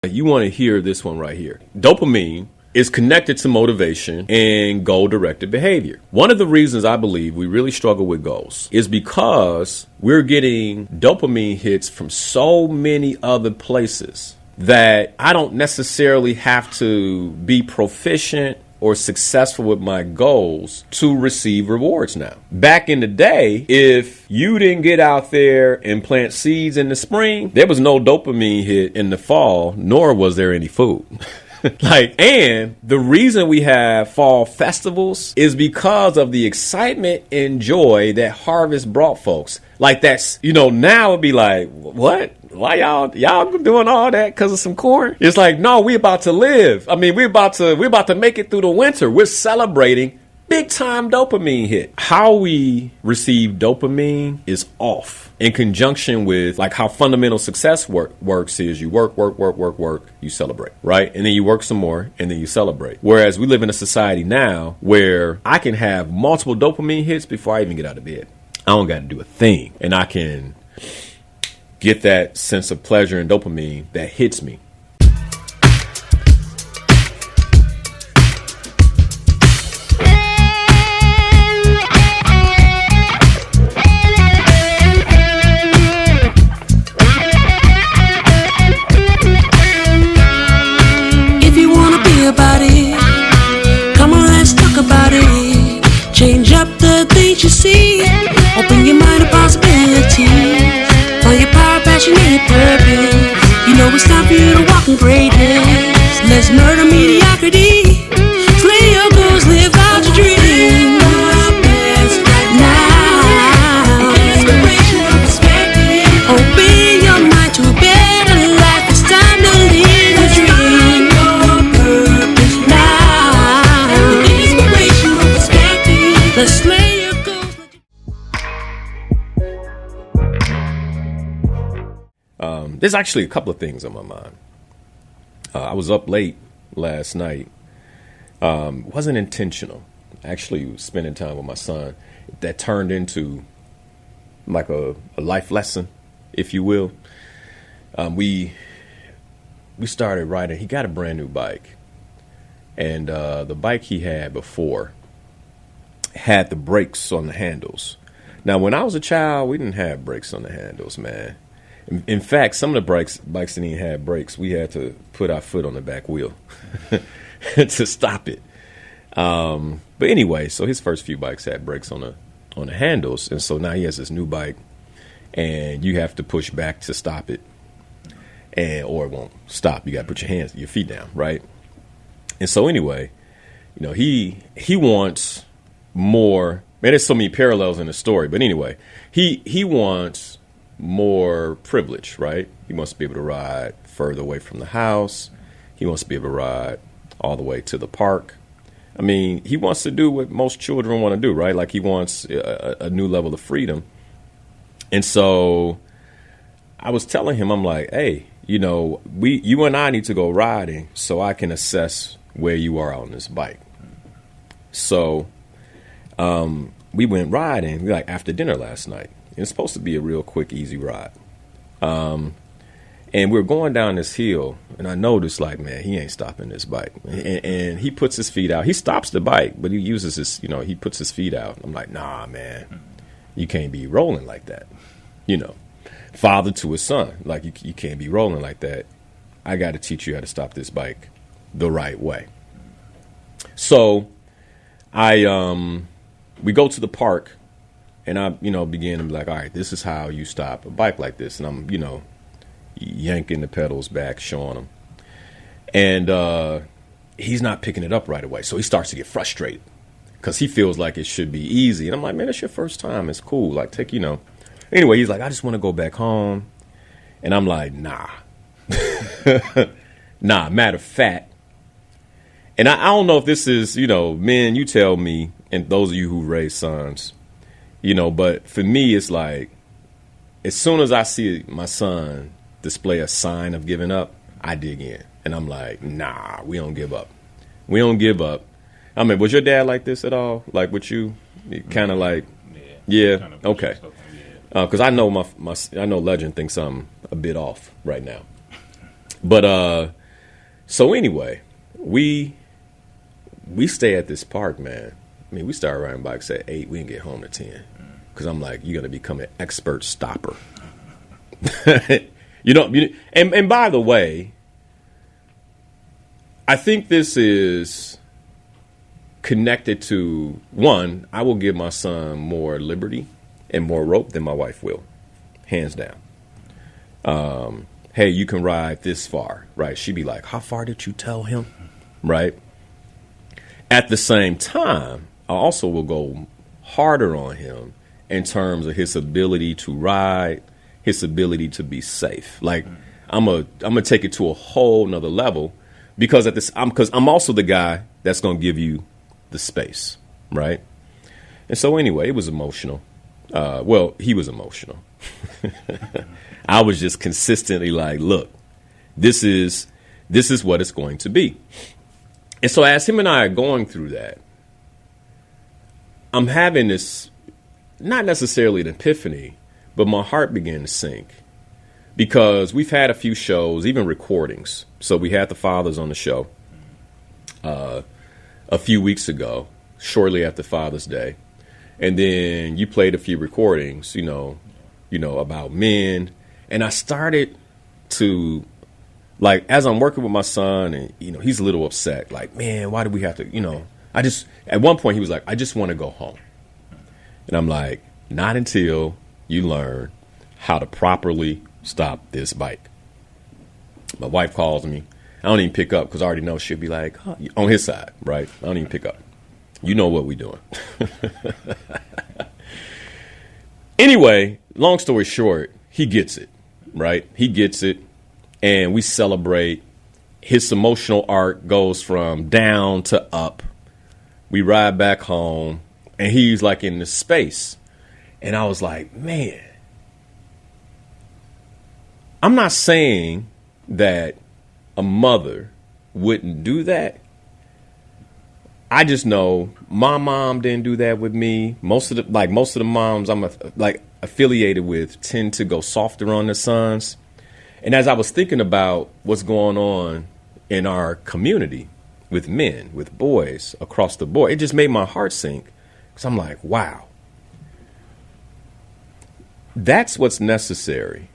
You want to hear this one right here. Dopamine is connected to motivation and goal-directed behavior. One of the reasons I believe we really struggle with goals is because we're getting dopamine hits from so many other places that I don't necessarily have to be proficient or successful with my goals to receive rewards now. Back in the day, if you didn't get out there and plant seeds in the spring, there was no dopamine hit in the fall, nor was there any food. And the reason we have fall festivals is because of the excitement and joy that harvest brought folks. Now it'd be like, what? Why y'all doing all that because of some corn? It's like, no, we about to live. I mean, we're about to make it through the winter. We're celebrating big time dopamine hit. How we receive dopamine is off in conjunction with how fundamental success works is you work, you celebrate, right? And then you work some more and then you celebrate. Whereas we live in a society now where I can have multiple dopamine hits before I even get out of bed. I don't got to do a thing. And I can get that sense of pleasure and dopamine that hits me. If you wanna be about it, come on, let's talk about it. Change up the things you see. Open your mind to possibilities. Find your power, passion, and your purpose. You know it's time for you to walk in greatness. Let's murder mediocrity. Slay your goals, live out your dreams. Now, inspirational perspective. Open your mind to a better life. It's time to live a dream. Now, inspirational perspective. Let's slay your goals. There's actually a couple of things on my mind. I was up late last night. Wasn't intentional. Actually, was spending time with my son. That turned into like a life lesson, if you will. We started riding. He got a brand new bike, and the bike he had before had the brakes on the handles. Now, when I was a child, we didn't have brakes on the handles, man. In fact, some of the bikes didn't even have brakes. We had to put our foot on the back wheel to stop it. But anyway, so his first few bikes had brakes on the handles, and so now he has this new bike, and you have to push back to stop it, or it won't stop. You got to put your feet down, right? And so anyway, he wants more. Man, there's so many parallels in the story, but anyway, he wants more privilege, right? He wants to be able to ride further away from the house. He wants to be able to ride all the way to the park. I mean, he wants to do what most children want to do, right? Like he wants a new level of freedom. And so I was telling him, I'm like, hey, you and I need to go riding so I can assess where you are on this bike. So we went riding after dinner last night. It's supposed to be a real quick, easy ride. And we're going down this hill, and I noticed, man, he ain't stopping this bike. And he puts his feet out. He stops the bike, but he uses his, he puts his feet out. I'm like, nah, man, you can't be rolling like that. Father to his son, you can't be rolling like that. I got to teach you how to stop this bike the right way. So we go to the park. And I, began to be like, all right, this is how you stop a bike like this. And I'm, yanking the pedals back, showing him. And he's not picking it up right away. So he starts to get frustrated because he feels like it should be easy. And I'm like, man, it's your first time. It's cool. Anyway, he's like, I just want to go back home. And I'm like, nah. Nah, matter of fact. And I don't know if this is, men, you tell me, and those of you who raise sons, but for me, it's like, as soon as I see my son display a sign of giving up, I dig in. And I'm like, nah, we don't give up. We don't give up. I mean, was your dad like this at all? Like with you? Kind of like, yeah, okay. Because I know I know Legend thinks I'm a bit off right now. But so anyway, we stay at this park, man. I mean, we started riding bikes at 8. We didn't get home at 10 because I'm like, you're gonna become an expert stopper. And by the way, I think this is connected to, one, I will give my son more liberty and more rope than my wife will, hands down. Hey, you can ride this far, right? She'd be like, how far did you tell him? Right? At the same time, I also will go harder on him in terms of his ability to ride, his ability to be safe. Like, I'm gonna take it to a whole nother level because I'm also the guy that's gonna give you the space, right? And so anyway, it was emotional. Well, he was emotional. I was just consistently like, look, this is what it's going to be. And so as him and I are going through that, I'm having this, not necessarily an epiphany, but my heart began to sink because we've had a few shows, even recordings. So we had the fathers on the show a few weeks ago, shortly after Father's Day. And then you played a few recordings, you know, about men. And I started to, like, as I'm working with my son and, he's a little upset, like, man, why do we have to, at one point he was like, I just want to go home. And I'm like, not until you learn how to properly stop this bike. My wife calls me. I don't even pick up because I already know she'll be like, oh, on his side, right? I don't even pick up. You know what we're doing. Anyway, long story short, he gets it, right? He gets it, and we celebrate. His emotional arc goes from down to up. We ride back home, and he's like in this space. And I was like, man, I'm not saying that a mother wouldn't do that. I just know my mom didn't do that with me. Most of the moms I'm affiliated with tend to go softer on their sons. And as I was thinking about what's going on in our community with men, with boys across the board, it just made my heart sink because I'm like, wow, that's what's necessary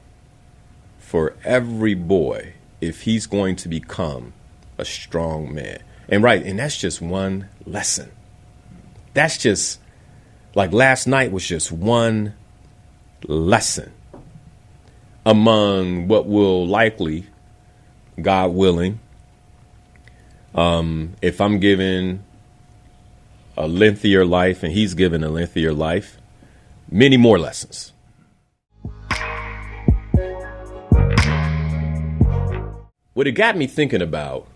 for every boy if he's going to become a strong man. And that's just one lesson. That's just, like, last night was just one lesson among what will likely, God willing, if I'm given a lengthier life and he's given a lengthier life, many more lessons. What it got me thinking about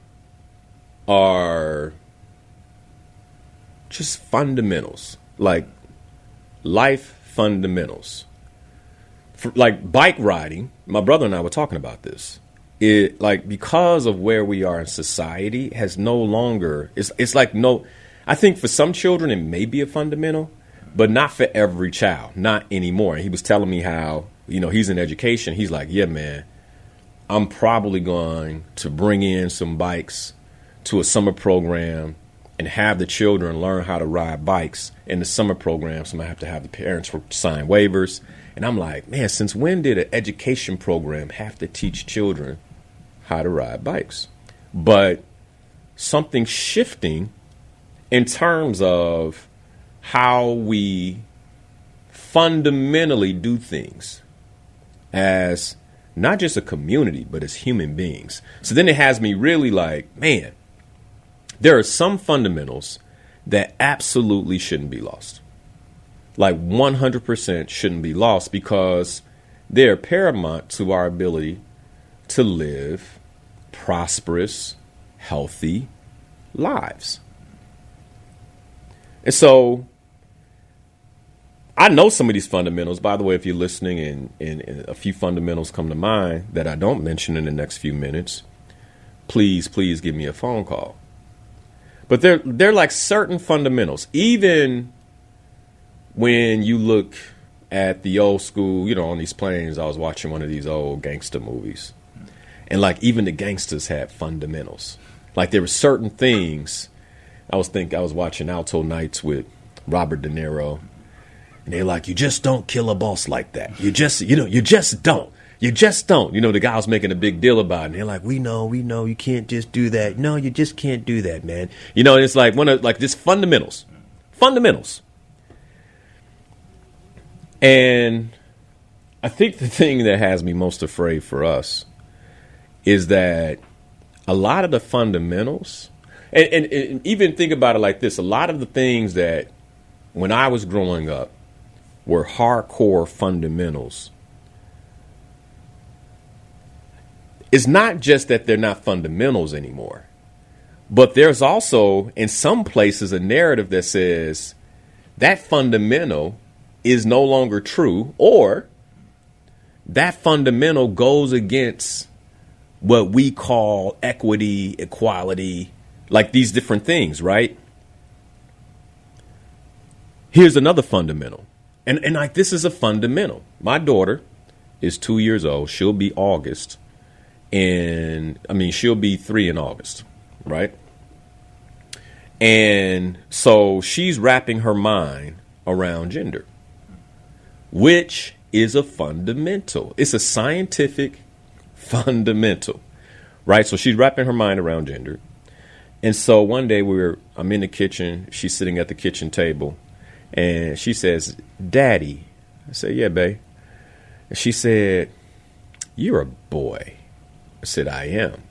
are just fundamentals, like life fundamentals. For, like, bike riding, my brother and I were talking about this. It, like, because of where we are in society, has no longer, it's like no, I think for some children it may be a fundamental, but not for every child, not anymore. And he was telling me how, he's in education. He's like, yeah, man, I'm probably going to bring in some bikes to a summer program and have the children learn how to ride bikes in the summer program. So I'm going to have the parents sign waivers. And I'm like, man, since when did an education program have to teach children how to ride bikes? But something shifting in terms of how we fundamentally do things as not just a community, but as human beings. So then it has me really like, man, there are some fundamentals that absolutely shouldn't be lost. Like 100% shouldn't be lost because they're paramount to our ability to live prosperous, healthy lives. And so I know some of these fundamentals. By the way, if you're listening and a few fundamentals come to mind that I don't mention in the next few minutes, please give me a phone call. But they're like certain fundamentals. Even when you look at the old school, on these planes, I was watching one of these old gangster movies. And like even the gangsters had fundamentals. Like there were certain things. I was watching Alto Nights with Robert De Niro, and they're like, you just don't kill a boss like that. You just don't. You just don't. The guy was making a big deal about it. And they're like, we know, you can't just do that. No, you just can't do that, man. And it's like just fundamentals. Fundamentals. And I think the thing that has me most afraid for us is that a lot of the fundamentals, and even think about it like this, a lot of the things that when I was growing up were hardcore fundamentals. It's not just that they're not fundamentals anymore, but there's also in some places a narrative that says that fundamental is no longer true, or that fundamental goes against what we call equity, equality, like these different things, right? Here's another fundamental. And like this is a fundamental. My daughter is 2 years old. She'll be August. She'll be 3 in August, right? And so she's wrapping her mind around gender, which is a fundamental. It's a scientific fundamental, right? So she's wrapping her mind around gender. And so one day I'm in the kitchen. She's sitting at the kitchen table and she says, Daddy. I said, yeah, babe. And she said, you're a boy. I said, I am.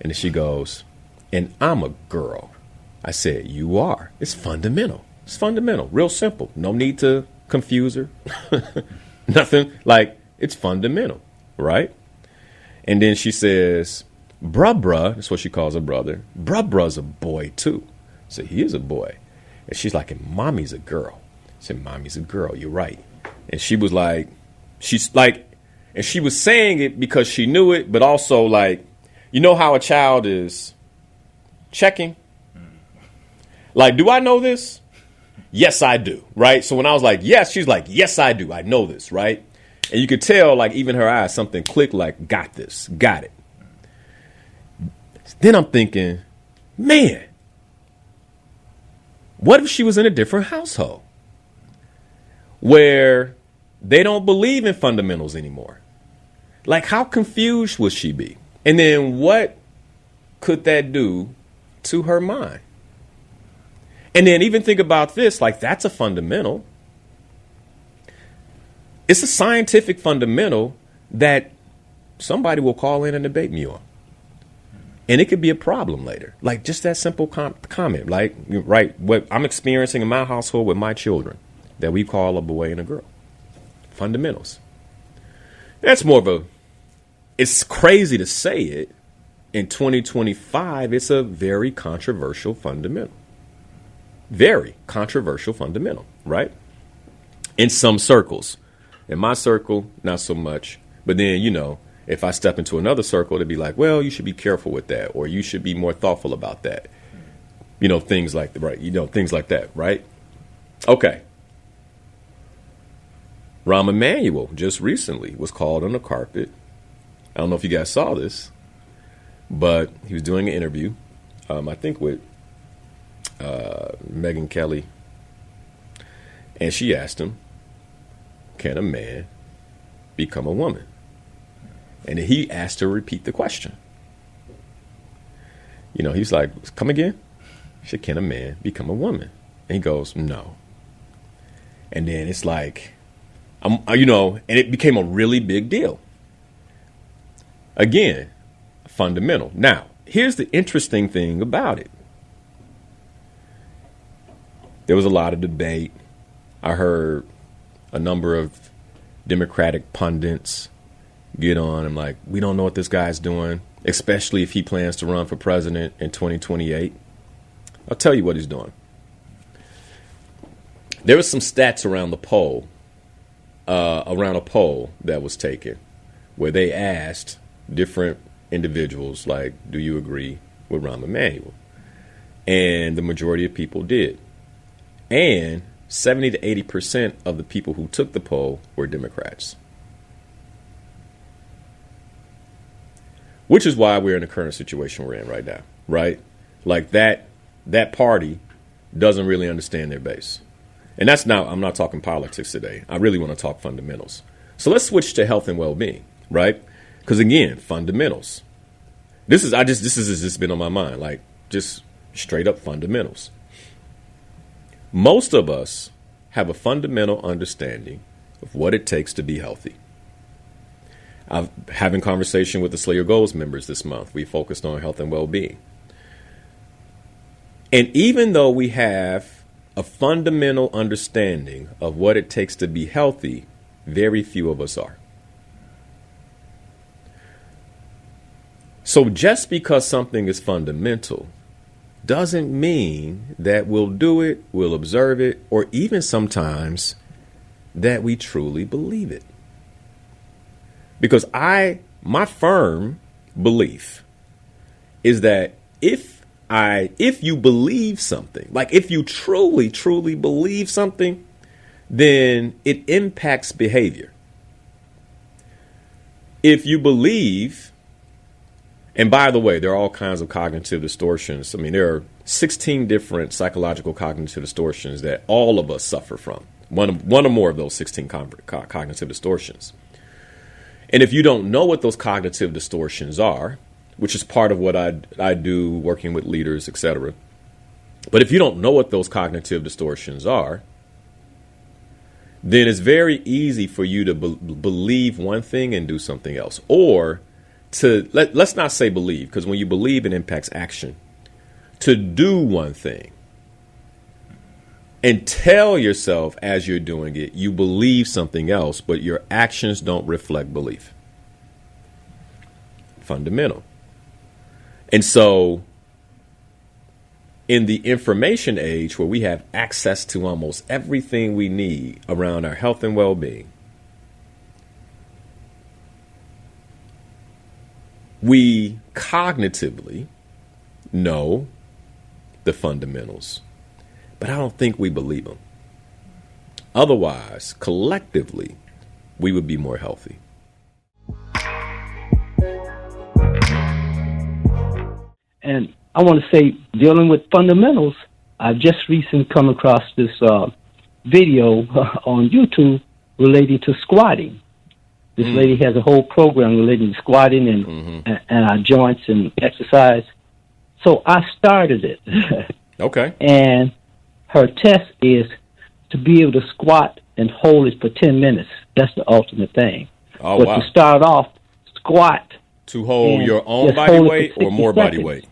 And then she goes, and I'm a girl. I said, you are. It's fundamental. It's fundamental. Real simple. No need to confuse her. Nothing. Like, it's fundamental, right? And then she says, bruh, that's what she calls her brother. Bruh's a boy, too. I said, he is a boy. And she's like, and mommy's a girl. I said, mommy's a girl. You're right. And she was like, and she was saying it because she knew it, but also like, how a child is checking? Like, do I know this? Yes, I do. Right. So when I was like, yes, she's like, yes, I do. I know this. Right. And you could tell, like, even her eyes, something clicked, like, got this, got it. Then I'm thinking, man, what if she was in a different household where they don't believe in fundamentals anymore? Like, how confused would she be? And then what could that do to her mind? And then even think about this, like, that's a fundamental. It's a scientific fundamental that somebody will call in and debate me on. And it could be a problem later. Like, just that simple comment. Like, right, what I'm experiencing in my household with my children that we call a boy and a girl. Fundamentals. That's more of it's crazy to say it. In 2025, it's a very controversial fundamental. Very controversial fundamental, right? In some circles. In my circle, not so much. But then, if I step into another circle, it'd be like, well, you should be careful with that, or you should be more thoughtful about that. Things like things like that, right? Okay. Rahm Emanuel just recently was called on the carpet. I don't know if you guys saw this, but he was doing an interview, I think with Megyn Kelly, and she asked him, can a man become a woman? And he asked her to repeat the question. He's like, come again? She said, can a man become a woman? And he goes, no. And then it's like, and it became a really big deal. Again, fundamental. Now, here's the interesting thing about it. There was a lot of debate. I heard a number of Democratic pundits get on. I'm like, we don't know what this guy's doing, especially if he plans to run for president in 2028. I'll tell you what he's doing. There was some stats around the poll, around a poll that was taken, where they asked different individuals, like, do you agree with Rahm Emanuel? And the majority of people did. And 70 to 80% of the people who took the poll were Democrats. which is why we're in the current situation we're in right now, right? Like that party doesn't really understand their base. And I'm not talking politics today. I really want to talk fundamentals. So let's switch to health and well-being, right? Because again, fundamentals. This has just been on my mind, like just straight up fundamentals. Most of us have a fundamental understanding of what it takes to be healthy. I'm having conversation with the Slayer Goals members this month. We focused on health and well-being. And even though we have a fundamental understanding of what it takes to be healthy, very few of us are. So just because something is fundamental doesn't mean that we'll do it, we'll observe it, or even sometimes that we truly believe it. Because my firm belief is that if you believe something, like if you truly, truly believe something, then it impacts behavior. If you believe, and by the way, there are all kinds of cognitive distortions. I mean, there are 16 different psychological cognitive distortions that all of us suffer from. One or more of those 16 cognitive distortions. And if you don't know what those cognitive distortions are, which is part of what I do working with leaders, etc. But if you don't know what those cognitive distortions are, then it's very easy for you to believe one thing and do something else. Or let's not say believe, because when you believe, it impacts action. To do one thing and tell yourself as you're doing it, you believe something else, but your actions don't reflect belief. Fundamental. And so in the information age where we have access to almost everything we need around our health and well-being, we cognitively know the fundamentals, but I don't think we believe them. Otherwise, collectively, we would be more healthy. And I want to say, dealing with fundamentals, I've just recently come across this video on YouTube relating to squatting. This lady has a whole program relating to squatting and our joints and exercise. So I started it. Okay. And her test is to be able to squat and hold it for 10 minutes. That's the ultimate thing. Oh, but wow. to start off, squat. To hold your own body weight or more body weight?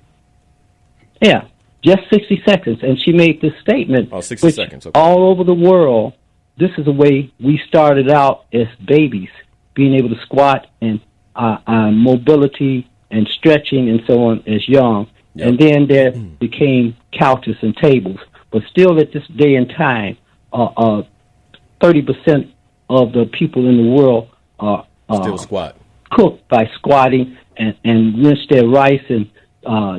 Yeah, just 60 seconds. And she made this statement. Oh, 60 seconds. Okay. All over the world, this is the way we started out as babies, being able to squat and mobility and stretching and so on as young. Yep. And then there became couches and tables. But still at this day and time, 30% of the people in the world are still squat. Cooked by squatting and rinse their rice and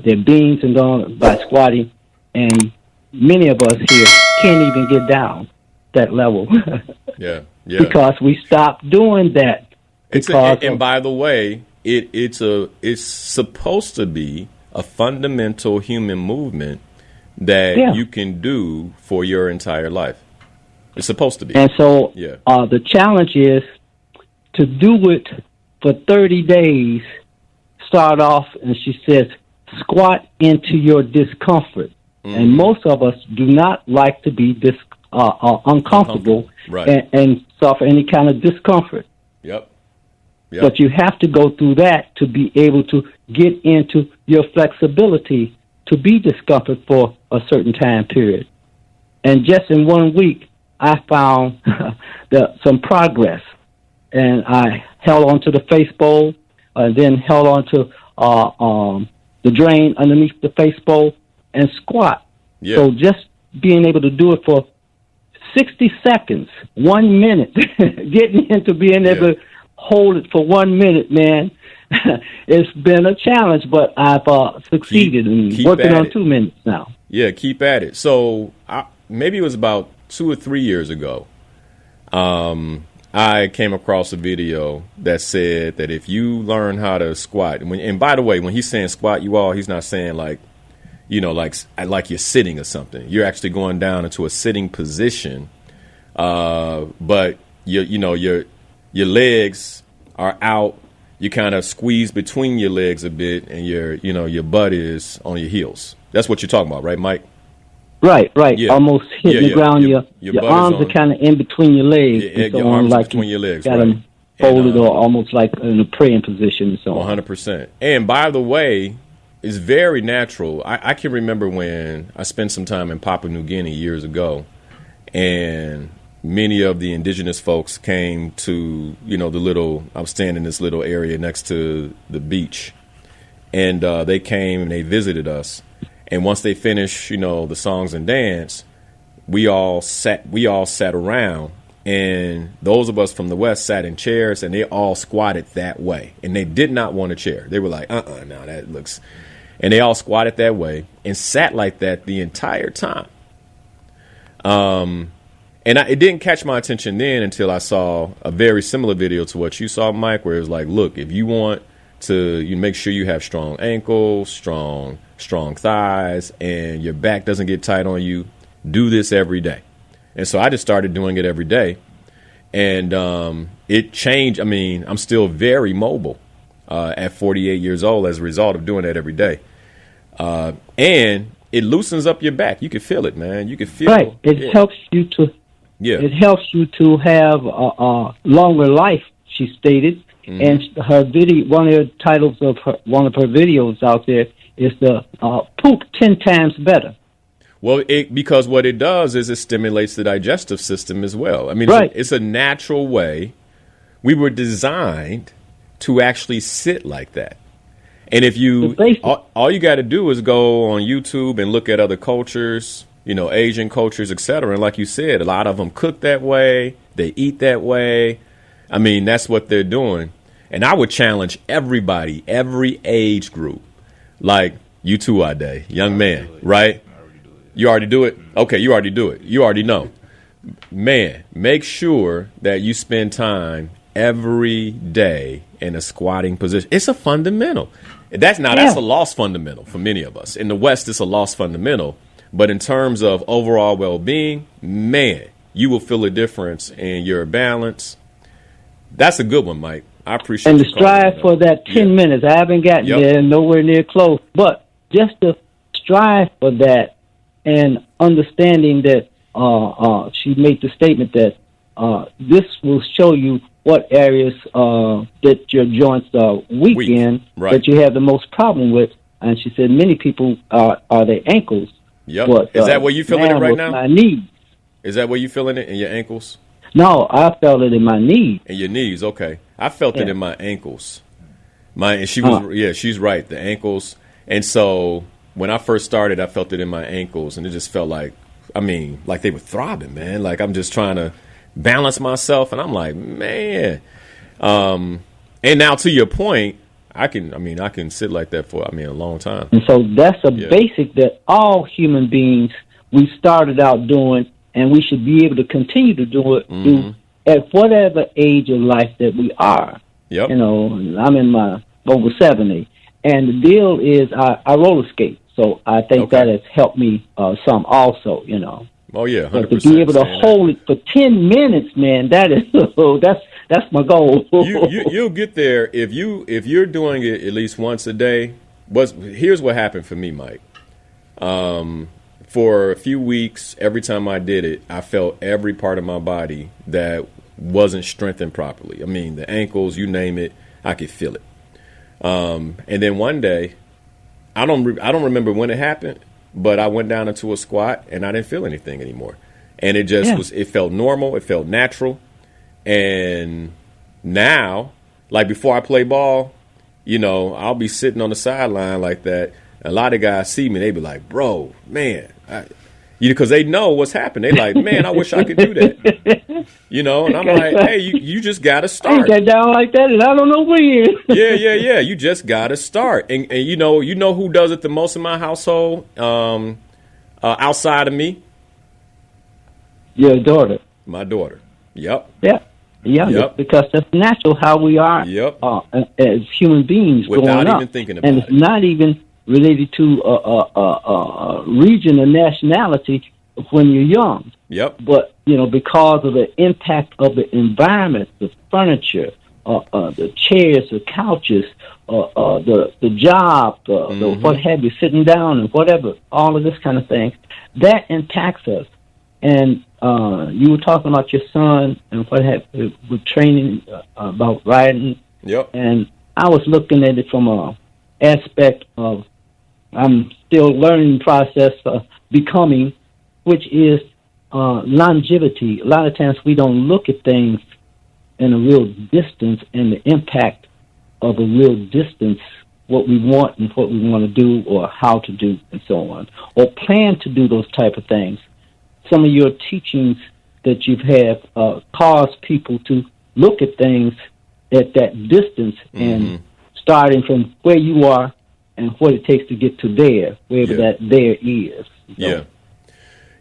their beans and all by squatting. And many of us here can't even get down that level. Yeah. Because we stopped doing that. And by the way, it's supposed to be a fundamental human movement that you can do for your entire life. It's supposed to be. And so the challenge is to do it for 30 days. Start off, and she says, squat into your discomfort. And most of us do not like to be uncomfortable and suffer any kind of discomfort. Yep. But you have to go through that to be able to get into your flexibility to be discomfort for a certain time period. And just in 1 week, I found some progress. And I held on to the face bowl, then held on to the drain underneath the face bowl and squat. Yeah. So just being able to do it for 60 seconds, 1 minute, getting into being able to hold it for 1 minute, man. It's been a challenge, but I've succeeded in working on 2 minutes now. Yeah, keep at it. So maybe it was about 2 or 3 years ago. I I came across a video that said that if you learn how to squat, and by the way, when he's saying squat, he's not saying like, like you're sitting or something. You're actually going down into a sitting position, but your legs are out. You kind of squeeze between your legs a bit, and your butt is on your heels. That's what you're talking about, right, Mike? Right. Yeah. Almost hitting the ground. Your arms are kind of in between your legs. Your arms are between your legs, got right. them folded or almost like in a praying position and so on. 100%. And by the way, it's very natural. I can remember when I spent some time in Papua New Guinea years ago, and many of the indigenous folks came to, I was staying in this little area next to the beach, and they came and they visited us. And once they finished, the songs and dance, we all sat around, and those of us from the West sat in chairs, and they all squatted that way. And they did not want a chair. They were like, no, that looks. And they all squatted that way and sat like that the entire time. It didn't catch my attention then until I saw a very similar video to what you saw, Mike, where it was like, look, if you want to make sure you have strong ankles, strong thighs, and your back doesn't get tight on you, do this every day. And so I just started doing it every day, and it changed. I mean, I'm still very mobile at 48 years old as a result of doing that every day. And it loosens up your back. You can feel it, man. You can feel it. It helps you to. Yeah. It helps you to have a longer life, she stated. Mm-hmm. And her video, one of the titles of one of her videos out there is the poop 10 times better. Well, because what it does is it stimulates the digestive system as well. I mean, it's a natural way. We were designed to actually sit like that. And if all you got to do is go on YouTube and look at other cultures, Asian cultures, etc. And like you said, a lot of them cook that way. They eat that way. I mean, that's what they're doing. And I would challenge everybody, every age group, like you too, Ade, young man, right? You already do it? Okay, you already do it. You already know. Man, make sure that you spend time every day in a squatting position. It's a fundamental. That's a lost fundamental for many of us. In the West, it's a lost fundamental. But in terms of overall well-being, man, you will feel a difference in your balance. That's a good one, Mike. I appreciate it. And to strive for that 10 minutes. I haven't gotten there, nowhere near close. But just to strive for that and understanding that she made the statement that this will show you what areas that your joints are weak in, that you have the most problem with. And she said many people are their ankles. Yep. But, is that where you feeling it right now? My knees. Is that where you feeling it in your ankles? No, I felt it in my knees. In your knees, okay. I felt it in my ankles. She's right, the ankles. And so when I first started, I felt it in my ankles, and it just felt like they were throbbing, man. Like I'm just trying to balance myself, and I'm like, man. And now to your point, I can sit like that for a long time. And so that's a basic that all human beings we started out doing, and we should be able to continue to do it at whatever age of life that we are. Yep. I'm in my over 70, and the deal is I roller skate, so I think that has helped me some also. Oh yeah, 100%. But to be able to hold it for 10 minutes, man, that is that's my goal. You'll get there if you're doing it at least once a day. Here's what happened for me, Mike. For a few weeks, every time I did it, I felt every part of my body that wasn't strengthened properly. I mean, the ankles, you name it, I could feel it. And then one day, I don't remember when it happened, but I went down into a squat and I didn't feel anything anymore. And it just it felt normal. It felt natural. And now, like before I play ball, I'll be sitting on the sideline like that. A lot of guys see me, they be like, bro, man, because they know what's happened. They like, man, I wish I could do that. And I'm like, hey, you just got to start. I ain't got down like that, and I don't know when. Yeah. You just got to start. And you know who does it the most in my household outside of me? Your daughter. My daughter. Yep. Yeah. younger, Yep. because that's natural how we are Yep. as human beings Without growing up. even thinking about and it's it. not even related to a region or nationality when you're young. Yep. But, because of the impact of the environment, the furniture, the chairs, the couches, the job, the what have you, sitting down and whatever, all of this kind of thing, that impacts us. And you were talking about your son and what have you, with training about riding. Yep. And I was looking at it from a aspect of I'm still learning process of becoming, which is longevity. A lot of times we don't look at things in a real distance and the impact of a real distance, what we want and what we want to do or how to do and so on, or plan to do those type of things. Some of your teachings that you've had cause people to look at things at that distance and starting from where you are and what it takes to get to there, wherever Yeah. that there is. Yeah.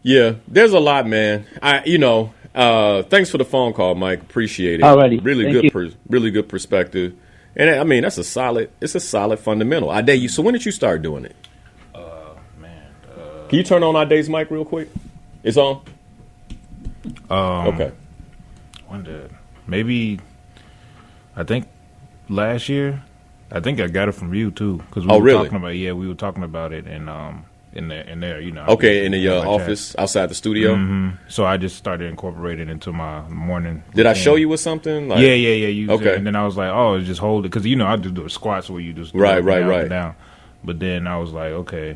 Yeah. There's a lot, man. Thanks for the phone call, Mike. Appreciate it. Alrighty. Really Thank good, really good perspective. And I mean, it's a solid fundamental. Ade, so when did you start doing it? Can you turn on Ade's mic real quick? It's on? Okay. When did I think last year. I think I got it from you too, because we really? We were talking about it in there, Okay, in the office outside the studio. So I just started incorporating it into my morning. Did I routine. show you with something? Like, Yeah. You Okay. And then I was like, oh, just hold it, because I do the squats where you just do Right, up and down, up right. and down. But then I was like, okay,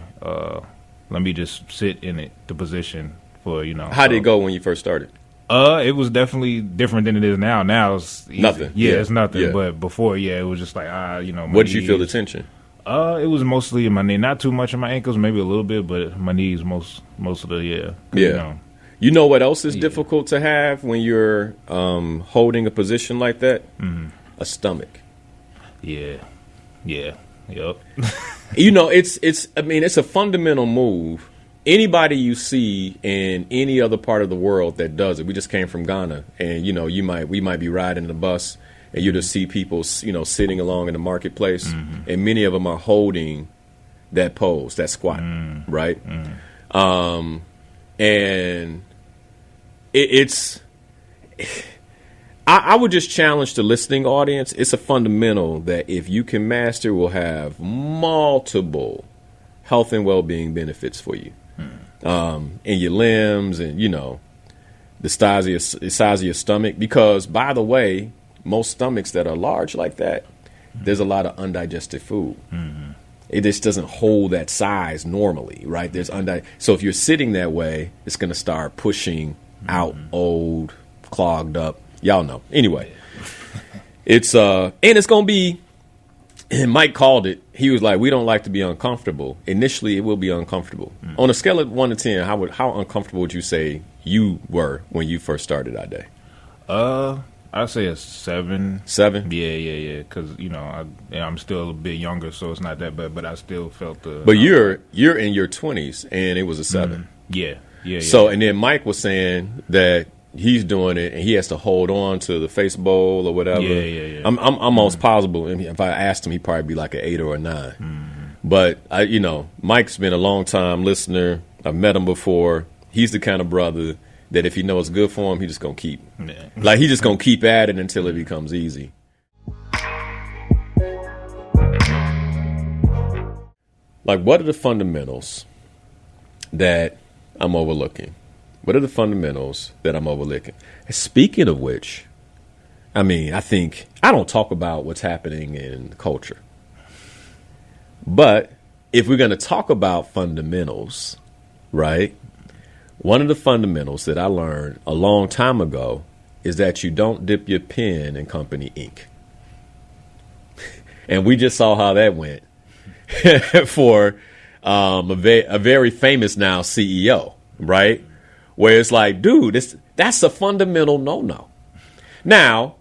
let me just sit in the position for How did it go when you first started? It was definitely different than it is now. Now it's easy. Nothing. Yeah, Yeah. it's nothing. Yeah. But before, it was just like my What did you feel the knees. tension? It was mostly in my knee, not too much in my ankles, maybe a little bit, but my knees most of the Yeah. You know what else is difficult to have when you're holding a position like that? A stomach. Yep. It's a fundamental move. Anybody you see in any other part of the world that does it, we just came from Ghana, and we might be riding the bus, and you just see people, sitting along in the marketplace, and many of them are holding that pose, that squat, right? And it's. I would just challenge the listening audience. It's a fundamental that if you can master, will have multiple health and well-being benefits for you. In your limbs and, the size of your stomach. Because, by the way, most stomachs that are large like that, there's a lot of undigested food. It just doesn't hold that size normally, right? So if you're sitting that way, it's going to start pushing out old, clogged up. Y'all know. Anyway, it's and it's going to be, and Mike called it. He was like, we don't like to be uncomfortable. Initially, it will be uncomfortable. On a scale of 1 to 10, how uncomfortable would you say you were when you first started that day? I'd say a 7. 7? Yeah. Because I'm still a bit younger, so it's not that bad. But I still felt the. But you're in your 20s, and it was a 7. Yeah. So, and then Mike was saying that he's doing it, and he has to hold on to the face bowl or whatever. Yeah. I'm almost possible. If I asked him, he'd probably be like an 8 or a 9. But Mike's been a long time listener. I've met him before. He's the kind of brother that if he knows it's good for him, he just gonna keep. Yeah. Like he just gonna keep at it until it becomes easy. Like, what are the fundamentals that I'm overlooking? What are the fundamentals that I'm overlooking? Speaking of which, I think I don't talk about what's happening in culture. But if we're going to talk about fundamentals, right? One of the fundamentals that I learned a long time ago is that you don't dip your pen in company ink. And we just saw how that went for a very famous now CEO, right? Where it's like, dude, that's a fundamental no-no. Now,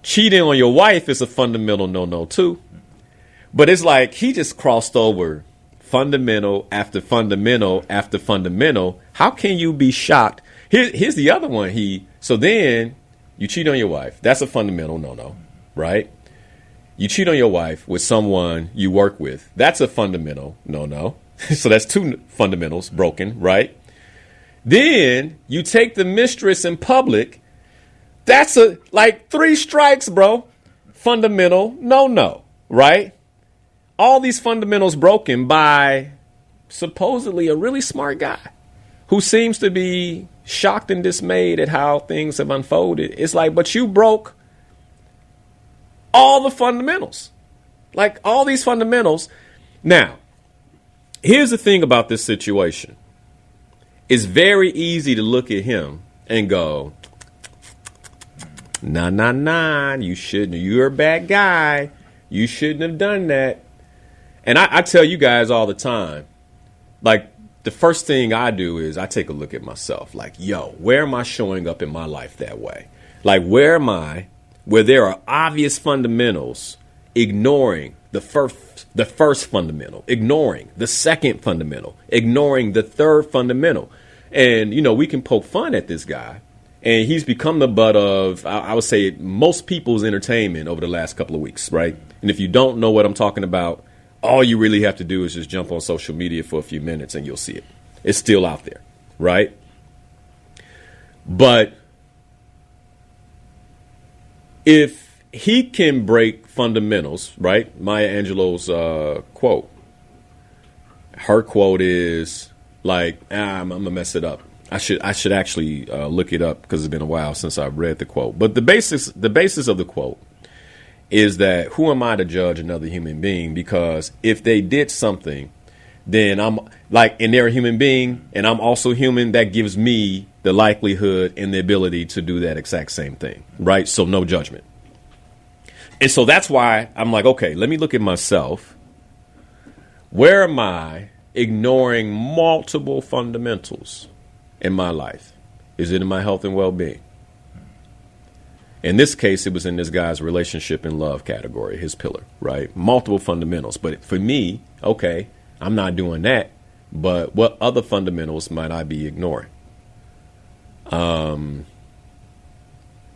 cheating on your wife is a fundamental no-no too. But it's like he just crossed over fundamental after fundamental after fundamental. How can you be shocked? Here's the other one. So then you cheat on your wife. That's a fundamental no, right? You cheat on your wife with someone you work with. That's a fundamental no. So that's two fundamentals broken, right? Then you take the mistress in public. That's like 3 strikes, bro. Fundamental no, right? All these fundamentals broken by supposedly a really smart guy who seems to be shocked and dismayed at how things have unfolded. It's like, but you broke all the fundamentals, like all these fundamentals. Now, here's the thing about this situation. It's very easy to look at him and go, nah, you shouldn't. You're a bad guy. You shouldn't have done that. And I tell you guys all the time, like, the first thing I do is I take a look at myself. Like, yo, where am I showing up in my life that way? Like, where am I, where there are obvious fundamentals, ignoring the first fundamental, ignoring the second fundamental, ignoring the third fundamental. And, we can poke fun at this guy. And he's become the butt of, I would say, most people's entertainment over the last couple of weeks, right? And if you don't know what I'm talking about, all you really have to do is just jump on social media for a few minutes and you'll see it. It's still out there, right? But if he can break fundamentals, right? Maya Angelou's quote. Her quote is like, I'm going to mess it up. I should actually look it up because it's been a while since I've read the quote. But the basis of the quote is that who am I to judge another human being? Because if they did something, then I'm like, and they're a human being and I'm also human, that gives me the likelihood and the ability to do that exact same thing, right? So no judgment. And so that's why I'm like, okay, let me look at myself. Where am I ignoring multiple fundamentals in my life? Is it in my health and well-being? In this case, it was in this guy's relationship and love category, his pillar, right? Multiple fundamentals. But for me, okay, I'm not doing that. But what other fundamentals might I be ignoring?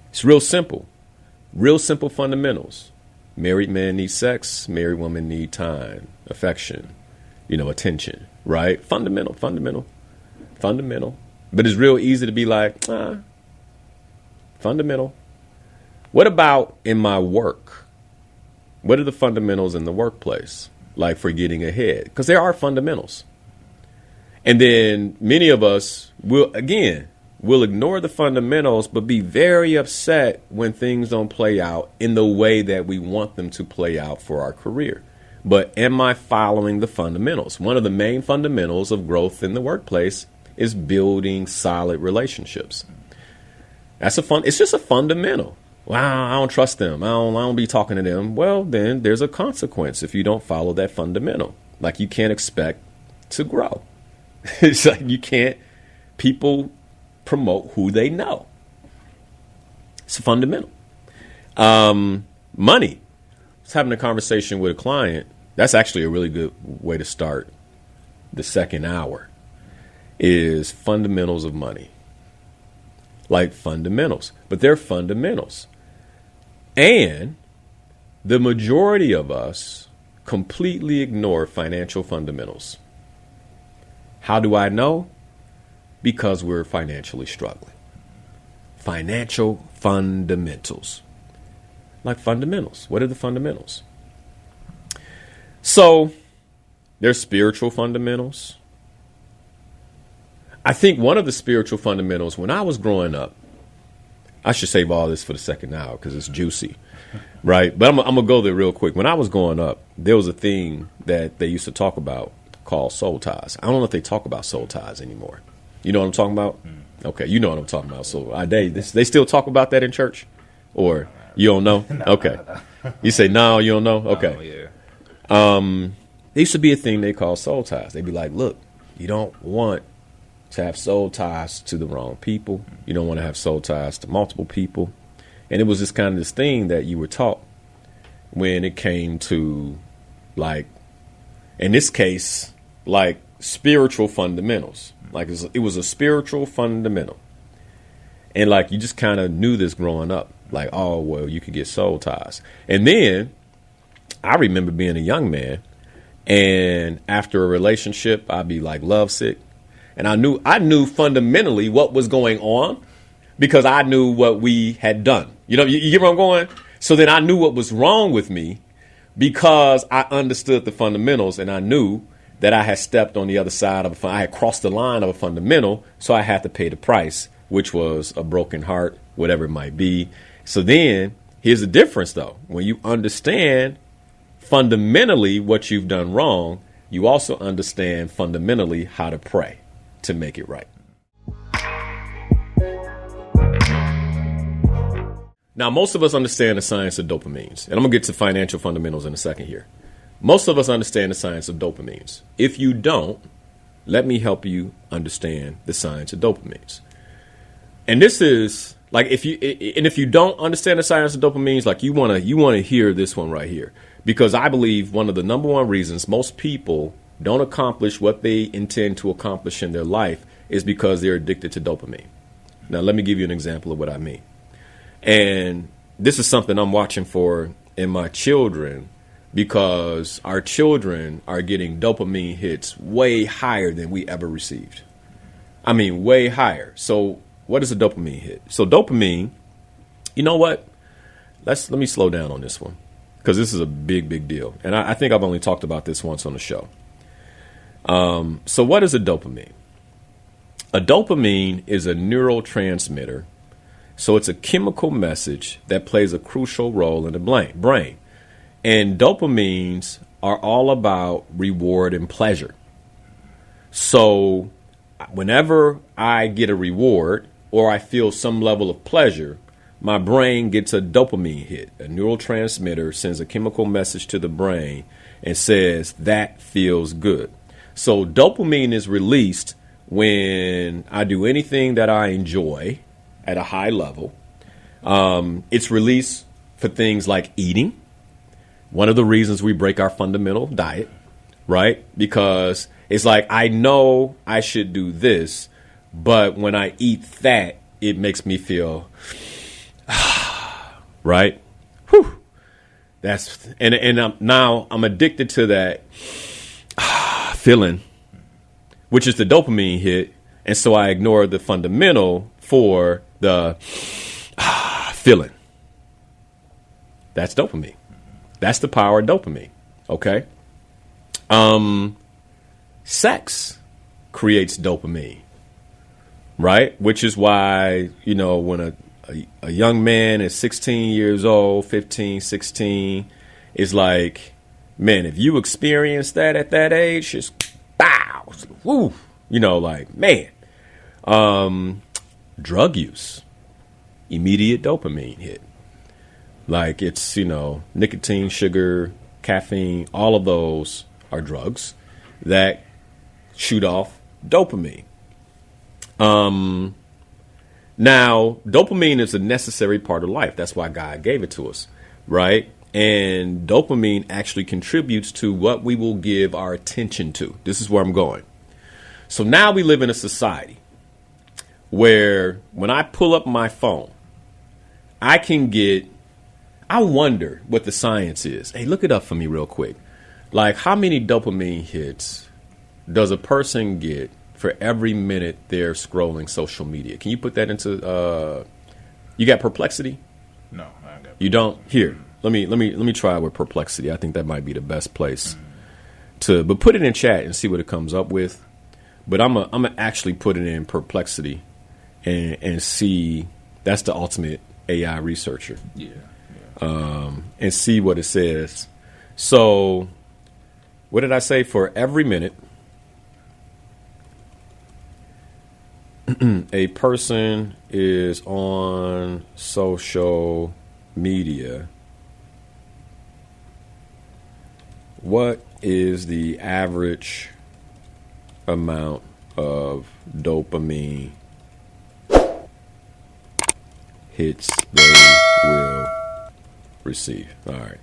It's real simple. Real simple fundamentals. Married men need sex. Married women need time, affection, attention, right? Fundamental. But it's real easy to be like, fundamental. What about in my work? What are the fundamentals in the workplace? Like for getting ahead? Because there are fundamentals. And then many of us will ignore the fundamentals, but be very upset when things don't play out in the way that we want them to play out for our career. But am I following the fundamentals? One of the main fundamentals of growth in the workplace is building solid relationships. It's just a fundamental. Wow, I don't trust them. I don't be talking to them. Well, then there's a consequence if you don't follow that fundamental. Like you can't expect to grow. It's like people promote who they know. It's a fundamental. Money. I was having a conversation with a client. That's actually a really good way to start the second hour, is fundamentals of money. Like fundamentals. But they're fundamentals. And the majority of us completely ignore financial fundamentals. How do I know? Because we're financially struggling. Financial fundamentals. Like fundamentals. What are the fundamentals? So there's spiritual fundamentals. I think one of the spiritual fundamentals when I was growing up, I should save all this for the second hour because it's juicy, right? But I'm going to go there real quick. When I was growing up, there was a thing that they used to talk about called soul ties. I don't know if they talk about soul ties anymore. You know what I'm talking about? Okay, you know what I'm talking about. So they still talk about that in church? Or you don't know? Okay. You say, no, you don't know? Okay. Yeah. There used to be a thing they call soul ties. They'd be like, look, you don't want to have soul ties to the wrong people. You don't want to have soul ties to multiple people. And it was just kind of this thing that you were taught when it came to, like, in this case, like spiritual fundamentals. Like it was a spiritual fundamental. And like you just kind of knew this growing up. Like, oh, well, you could get soul ties. And then I remember being a young man, and after a relationship, I'd be like lovesick. And I knew fundamentally what was going on because I knew what we had done. You get where I'm going? So then I knew what was wrong with me because I understood the fundamentals, and I knew that I had stepped on the other side of I had crossed the line of a fundamental, so I had to pay the price, which was a broken heart, whatever it might be. So then here's the difference, though. When you understand fundamentally what you've done wrong, you also understand fundamentally how to pray to make it right. Now, most of us understand the science of dopamines, and I'm going to get to financial fundamentals in a second here. Most of us understand the science of dopamines. If you don't, let me help you understand the science of dopamines. And this is like if you don't understand the science of dopamines, like you want to hear this one right here, because I believe one of the number one reasons most people don't accomplish what they intend to accomplish in their life is because they're addicted to dopamine. Now, let me give you an example of what I mean. And this is something I'm watching for in my children, because our children are getting dopamine hits way higher than we ever received. I mean, way higher. So what is a dopamine hit? So dopamine, you know what? Let me slow down on this one, because this is a big, big deal. And I think I've only talked about this once on the show. So what is a dopamine? A dopamine is a neurotransmitter. So it's a chemical message that plays a crucial role in the brain. And dopamines are all about reward and pleasure. So whenever I get a reward or I feel some level of pleasure, my brain gets a dopamine hit. A neurotransmitter sends a chemical message to the brain and says, that feels good. So dopamine is released when I do anything that I enjoy at a high level. It's released for things like eating. One of the reasons we break our fundamental diet, right? Because it's like, I know I should do this, but when I eat that, it makes me feel, right? Whew. Now I'm addicted to that feeling, which is the dopamine hit. And so I ignore the fundamental for the feeling. That's dopamine. That's the power of dopamine. Okay. Sex creates dopamine, right? Which is why, when a young man is 16 years old, 15, 16, is like, man, if you experience that at that age, it's bow, woo, like, man. Drug use, immediate dopamine hit. Like it's, nicotine, sugar, caffeine, all of those are drugs that shoot off dopamine. Now, dopamine is a necessary part of life. That's why God gave it to us, right? And dopamine actually contributes to what we will give our attention to. This is where I'm going. So now we live in a society where when I pull up my phone, I wonder what the science is. Hey, look it up for me real quick. Like, how many dopamine hits does a person get for every minute they're scrolling social media? Can you put that into, you got Perplexity? No, I ain't got. You don't? Here, let me try with Perplexity. I think that might be the best place but put it in chat and see what it comes up with. But I'm gonna actually put it in Perplexity and see. That's the ultimate AI researcher. Yeah. And see what it says. So, what did I say? For every minute, a person is on social media, what is the average amount of dopamine hits they will receive? All right.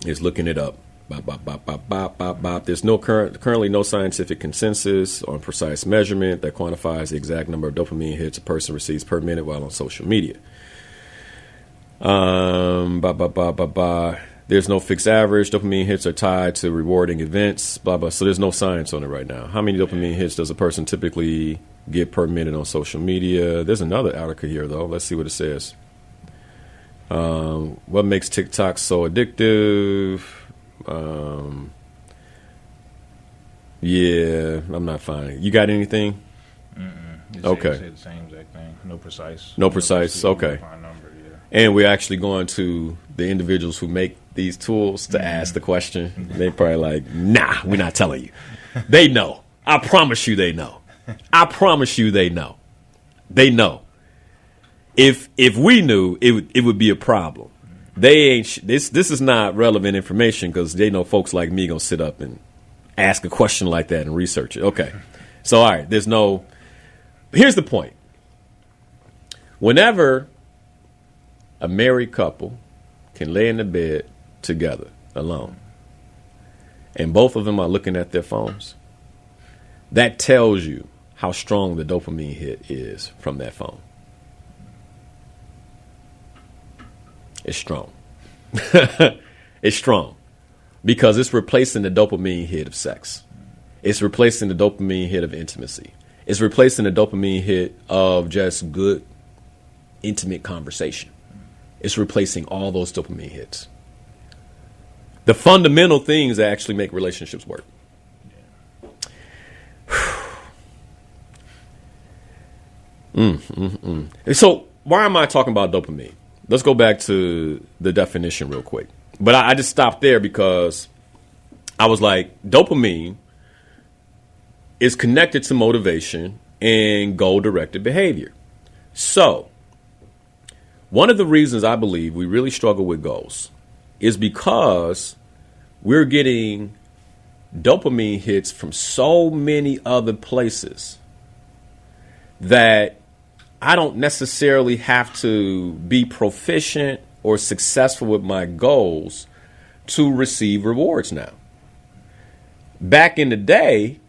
It's looking it up. Bop, bop, bop, bop, bop, bop, bop. There's currently no scientific consensus on precise measurement that quantifies the exact number of dopamine hits a person receives per minute while on social media. Blah, blah, blah, blah, blah. There's no fixed average. Dopamine hits are tied to rewarding events, blah, blah. So there's no science on it right now. How many dopamine hits does a person typically get per minute on social media? There's another article here, though. Let's see what it says. What makes TikTok so addictive? Yeah, I'm not finding. You got anything? Okay. Say the same exact thing. No precise. No precise. Okay. Number, yeah. And we're actually going to the individuals who make these tools to ask the question. They probably like, nah, we're not telling you. They know. I promise you they know. I promise you they know. They know. If we knew, it would be a problem. They ain't. This is not relevant information because they know folks like me gonna sit up and ask a question like that and research it. Okay. So all right, there's no. Here's the point. Whenever a married couple can lay in the bed together alone, and both of them are looking at their phones, that tells you how strong the dopamine hit is from that phone. It's strong. It's strong because it's replacing the dopamine hit of sex. It's replacing the dopamine hit of intimacy. It's replacing the dopamine hit of just good, intimate conversation. It's replacing all those dopamine hits. The fundamental things that actually make relationships work. So why am I talking about dopamine? Let's go back to the definition real quick. But I just stopped there because I was like, dopamine is connected to motivation and goal-directed behavior. So one of the reasons I believe we really struggle with goals is because we're getting dopamine hits from so many other places that I don't necessarily have to be proficient or successful with my goals to receive rewards now. Back in the day,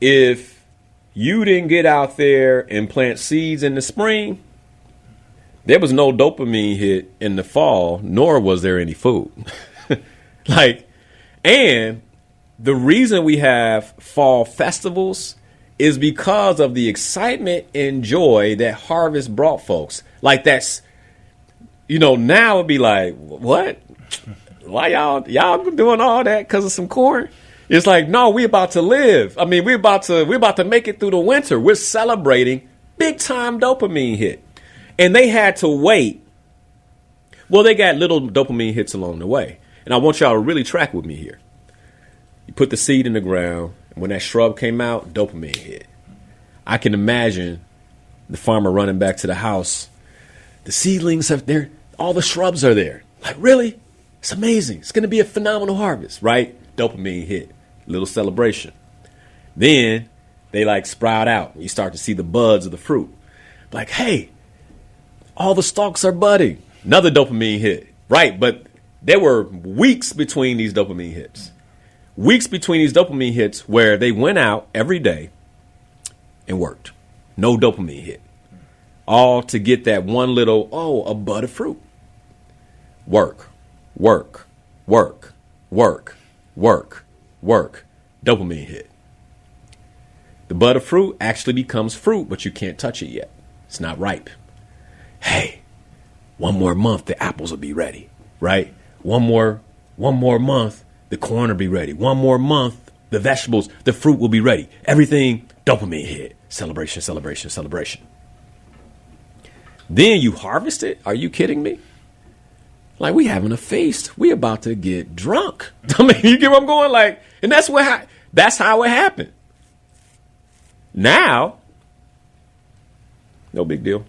if you didn't get out there and plant seeds in the spring, there was no dopamine hit in the fall, nor was there any food. And the reason we have fall festivals is because of the excitement and joy that harvest brought folks. Like that's, now it'd be like, what? Why y'all doing all that because of some corn? It's like, no, we about to live. I mean, we're about to make it through the winter. We're celebrating big time dopamine hit. And they had to wait. Well, they got little dopamine hits along the way. And I want y'all to really track with me here. You put the seed in the ground. When that shrub came out, dopamine hit. I can imagine the farmer running back to the house. The seedlings are there. All the shrubs are there. Like, really? It's amazing. It's going to be a phenomenal harvest, right? Dopamine hit. Little celebration. Then they sprout out. You start to see the buds of the fruit. Like, hey, all the stalks are budding. Another dopamine hit. Right, but there were weeks between these dopamine hits. Weeks between these dopamine hits where they went out every day and worked. No dopamine hit. All to get that one little, a bud of fruit. Work. Dopamine hit. The bud of fruit actually becomes fruit, but you can't touch it yet. It's not ripe. Hey, one more month, the apples will be ready, right? One more month, the corn will be ready. One more month, the vegetables, the fruit will be ready. Everything, dopamine hit. Celebration. Then you harvest it? Are you kidding me? Like, we having a feast. We about to get drunk. I mean, you get where I'm going? And that's how it happened. Now, no big deal.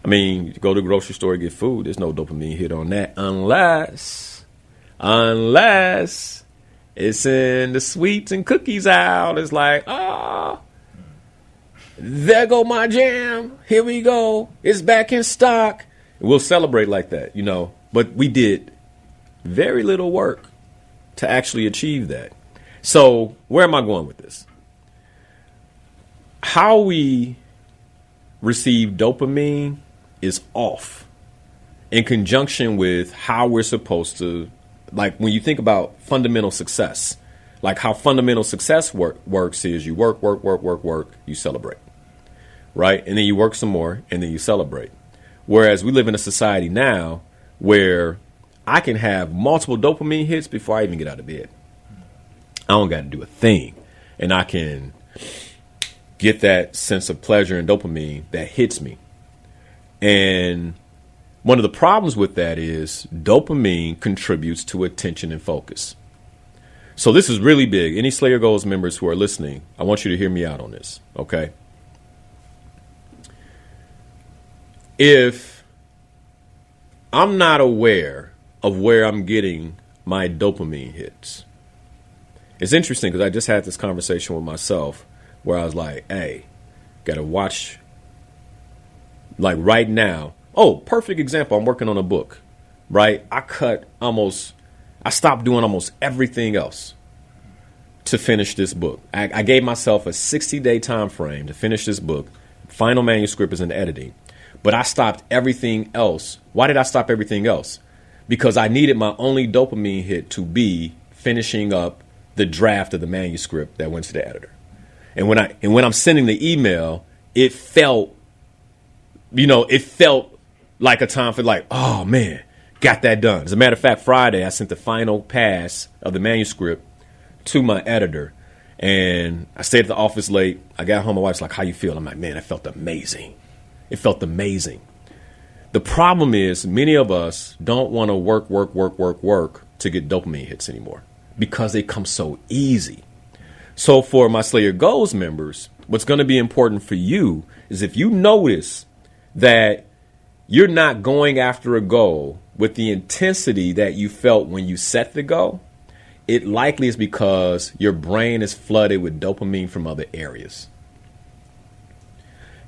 I mean, you go to the grocery store and get food. There's no dopamine hit on that unless it's in the sweets and cookies aisle. It's like, there go my jam. Here we go. It's back in stock. We'll celebrate like that, But we did very little work to actually achieve that. So where am I going with this? How we receive dopamine is off in conjunction with how we're supposed to, like when you think about fundamental success, like how fundamental success works is you work, you celebrate, right? And then you work some more and then you celebrate. Whereas we live in a society now where I can have multiple dopamine hits before I even get out of bed. I don't got to do a thing. And I can get that sense of pleasure and dopamine that hits me. And one of the problems with that is dopamine contributes to attention and focus. So this is really big. Any Slayer Goals members who are listening, I want you to hear me out on this, okay? If I'm not aware of where I'm getting my dopamine hits, it's interesting because I just had this conversation with myself where I was like, hey, got to watch, like right now. Oh, perfect example. I'm working on a book, right? I stopped doing almost everything else to finish this book. I gave myself a 60-day time frame to finish this book. Final manuscript is in editing. But I stopped everything else. Why did I stop everything else? Because I needed my only dopamine hit to be finishing up the draft of the manuscript that went to the editor. And when I'm sending the email, it felt like a time for like, oh man, got that done. As a matter of fact, Friday, I sent the final pass of the manuscript to my editor. And I stayed at the office late. I got home. My wife's like, how you feel? I'm like, man, it felt amazing. It felt amazing. The problem is many of us don't want to work to get dopamine hits anymore because they come so easy. So for my Slayer Goals members, what's going to be important for you is if you notice that you're not going after a goal with the intensity that you felt when you set the goal, it likely is because your brain is flooded with dopamine from other areas.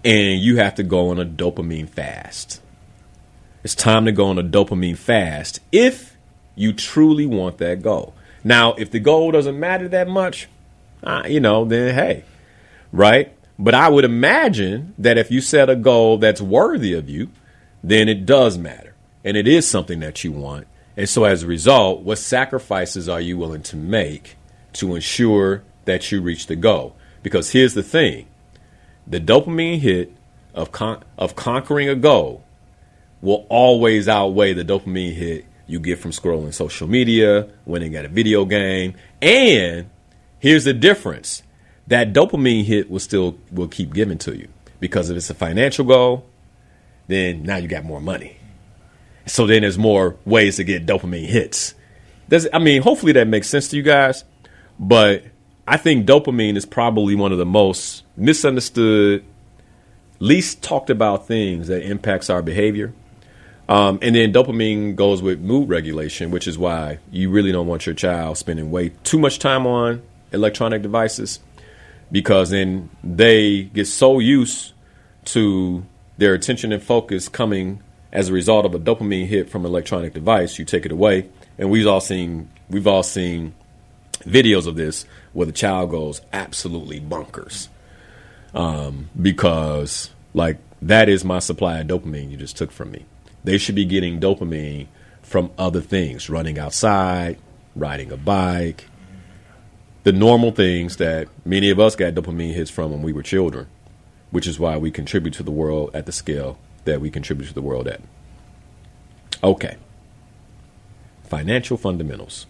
And you have to go on a dopamine fast. It's time to go on a dopamine fast if you truly want that goal. Now, if the goal doesn't matter that much, then hey, right? But I would imagine that if you set a goal that's worthy of you, then it does matter. And it is something that you want. And so as a result, what sacrifices are you willing to make to ensure that you reach the goal? Because here's the thing. The dopamine hit of conquering a goal will always outweigh the dopamine hit you get from scrolling social media, winning at a video game. And here's the difference. That dopamine hit will keep giving to you. Because if it's a financial goal, then now you got more money. So then there's more ways to get dopamine hits. Hopefully that makes sense to you guys. But I think dopamine is probably one of the most misunderstood, least talked about things that impacts our behavior. And then dopamine goes with mood regulation, which is why you really don't want your child spending way too much time on electronic devices, because then they get so used to their attention and focus coming as a result of a dopamine hit from an electronic device. You take it away. And we've all seen videos of this where the child goes absolutely bonkers because like that is my supply of dopamine you just took from me. They should be getting dopamine from other things, running outside, riding a bike, the normal things that many of us got dopamine hits from when we were children, which is why we contribute to the world at the scale that we contribute to the world at. Okay. Financial fundamentals.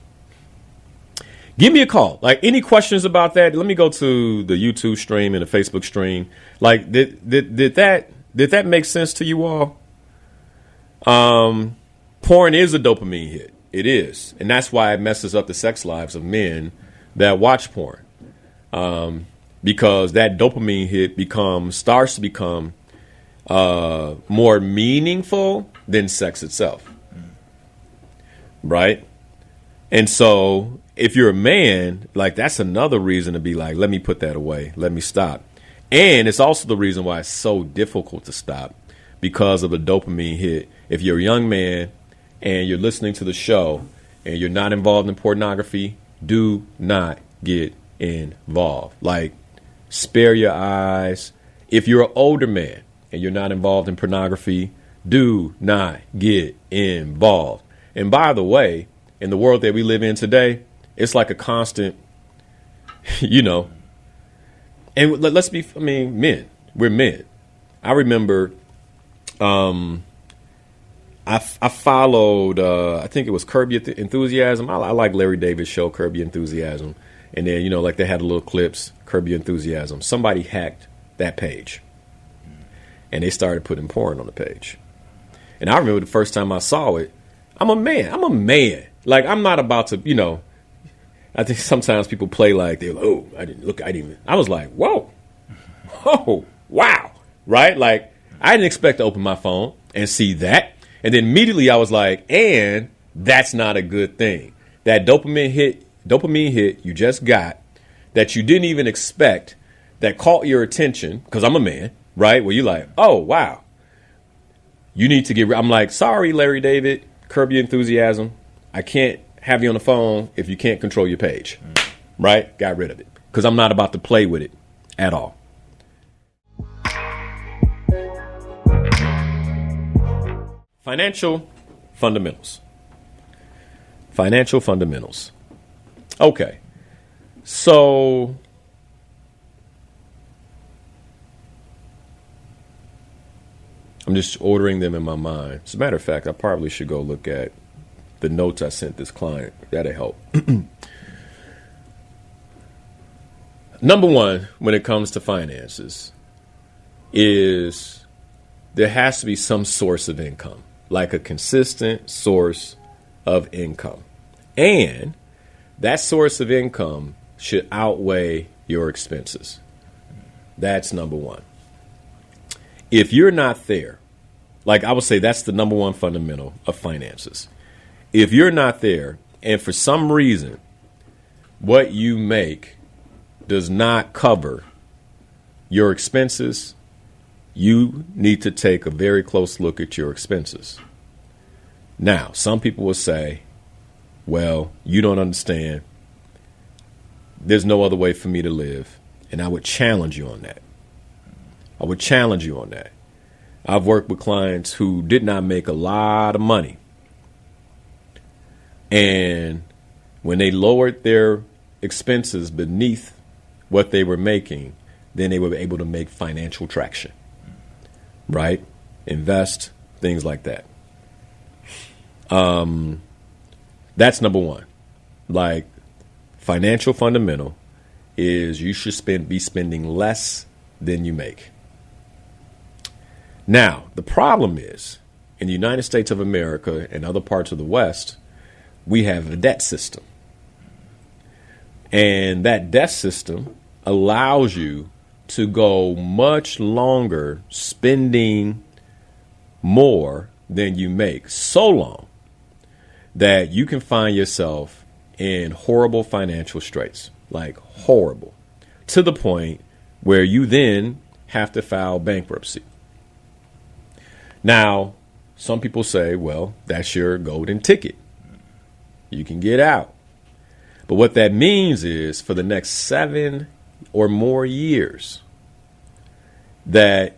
Give me a call. Like, any questions about that? Let me go to the YouTube stream and the Facebook stream. Like, did that make sense to you all? Porn is a dopamine hit. It is. And that's why it messes up the sex lives of men that watch porn. Because that dopamine hit starts to become more meaningful than sex itself. Right? And so if you're a man, like, that's another reason to be like, let me put that away. Let me stop. And it's also the reason why it's so difficult to stop, because of the dopamine hit. If you're a young man and you're listening to the show and you're not involved in pornography, do not get involved. Like, spare your eyes. If you're an older man and you're not involved in pornography, do not get involved. And by the way, in the world that we live in today, it's like a constant, and let's be, men. We're men. I remember I followed, I think it was Curb Your Enthusiasm. I like Larry David's show, Curb Your Enthusiasm. And then, like they had little clips, Curb Your Enthusiasm. Somebody hacked that page. And they started putting porn on the page. And I remember the first time I saw it, I'm a man. Like, I'm not about to, I think sometimes people play like they're like, oh, I was like, whoa, wow. Right? Like, I didn't expect to open my phone and see that. And then immediately I was like, and that's not a good thing. That dopamine hit you just got that you didn't even expect, that caught your attention, because I'm a man, right? Where you're like, oh, wow. You need to I'm like, sorry, Larry David, Curb Your Enthusiasm. I can't have you on the phone if you can't control your page, right? Got rid of it because I'm not about to play with it at all. Financial fundamentals. Okay. So I'm just ordering them in my mind. As a matter of fact, I probably should go look at the notes I sent this client. That'll help. Number one, when it comes to finances, is there has to be some source of income, like a consistent source of income. And that source of income should outweigh your expenses. That's number one. If you're not there, like I would say that's the number one fundamental of finances. If you're not there, and for some reason what you make does not cover your expenses, you need to take a very close look at your expenses. Now, some people will say, well, you don't understand. There's no other way for me to live. And I would challenge you on that. I've worked with clients who did not make a lot of money. And when they lowered their expenses beneath what they were making, then they were able to make financial traction, right? Invest, things like that. That's number one. Like, financial fundamental is you should be spending less than you make. Now, the problem is, in the United States of America and other parts of the West, we have a debt system. And that debt system allows you to go much longer spending more than you make, so long that you can find yourself in horrible financial straits, like horrible, to the point where you then have to file bankruptcy. Now, some people say, well, that's your golden ticket. You can get out. But what that means is for the next 7 or more years that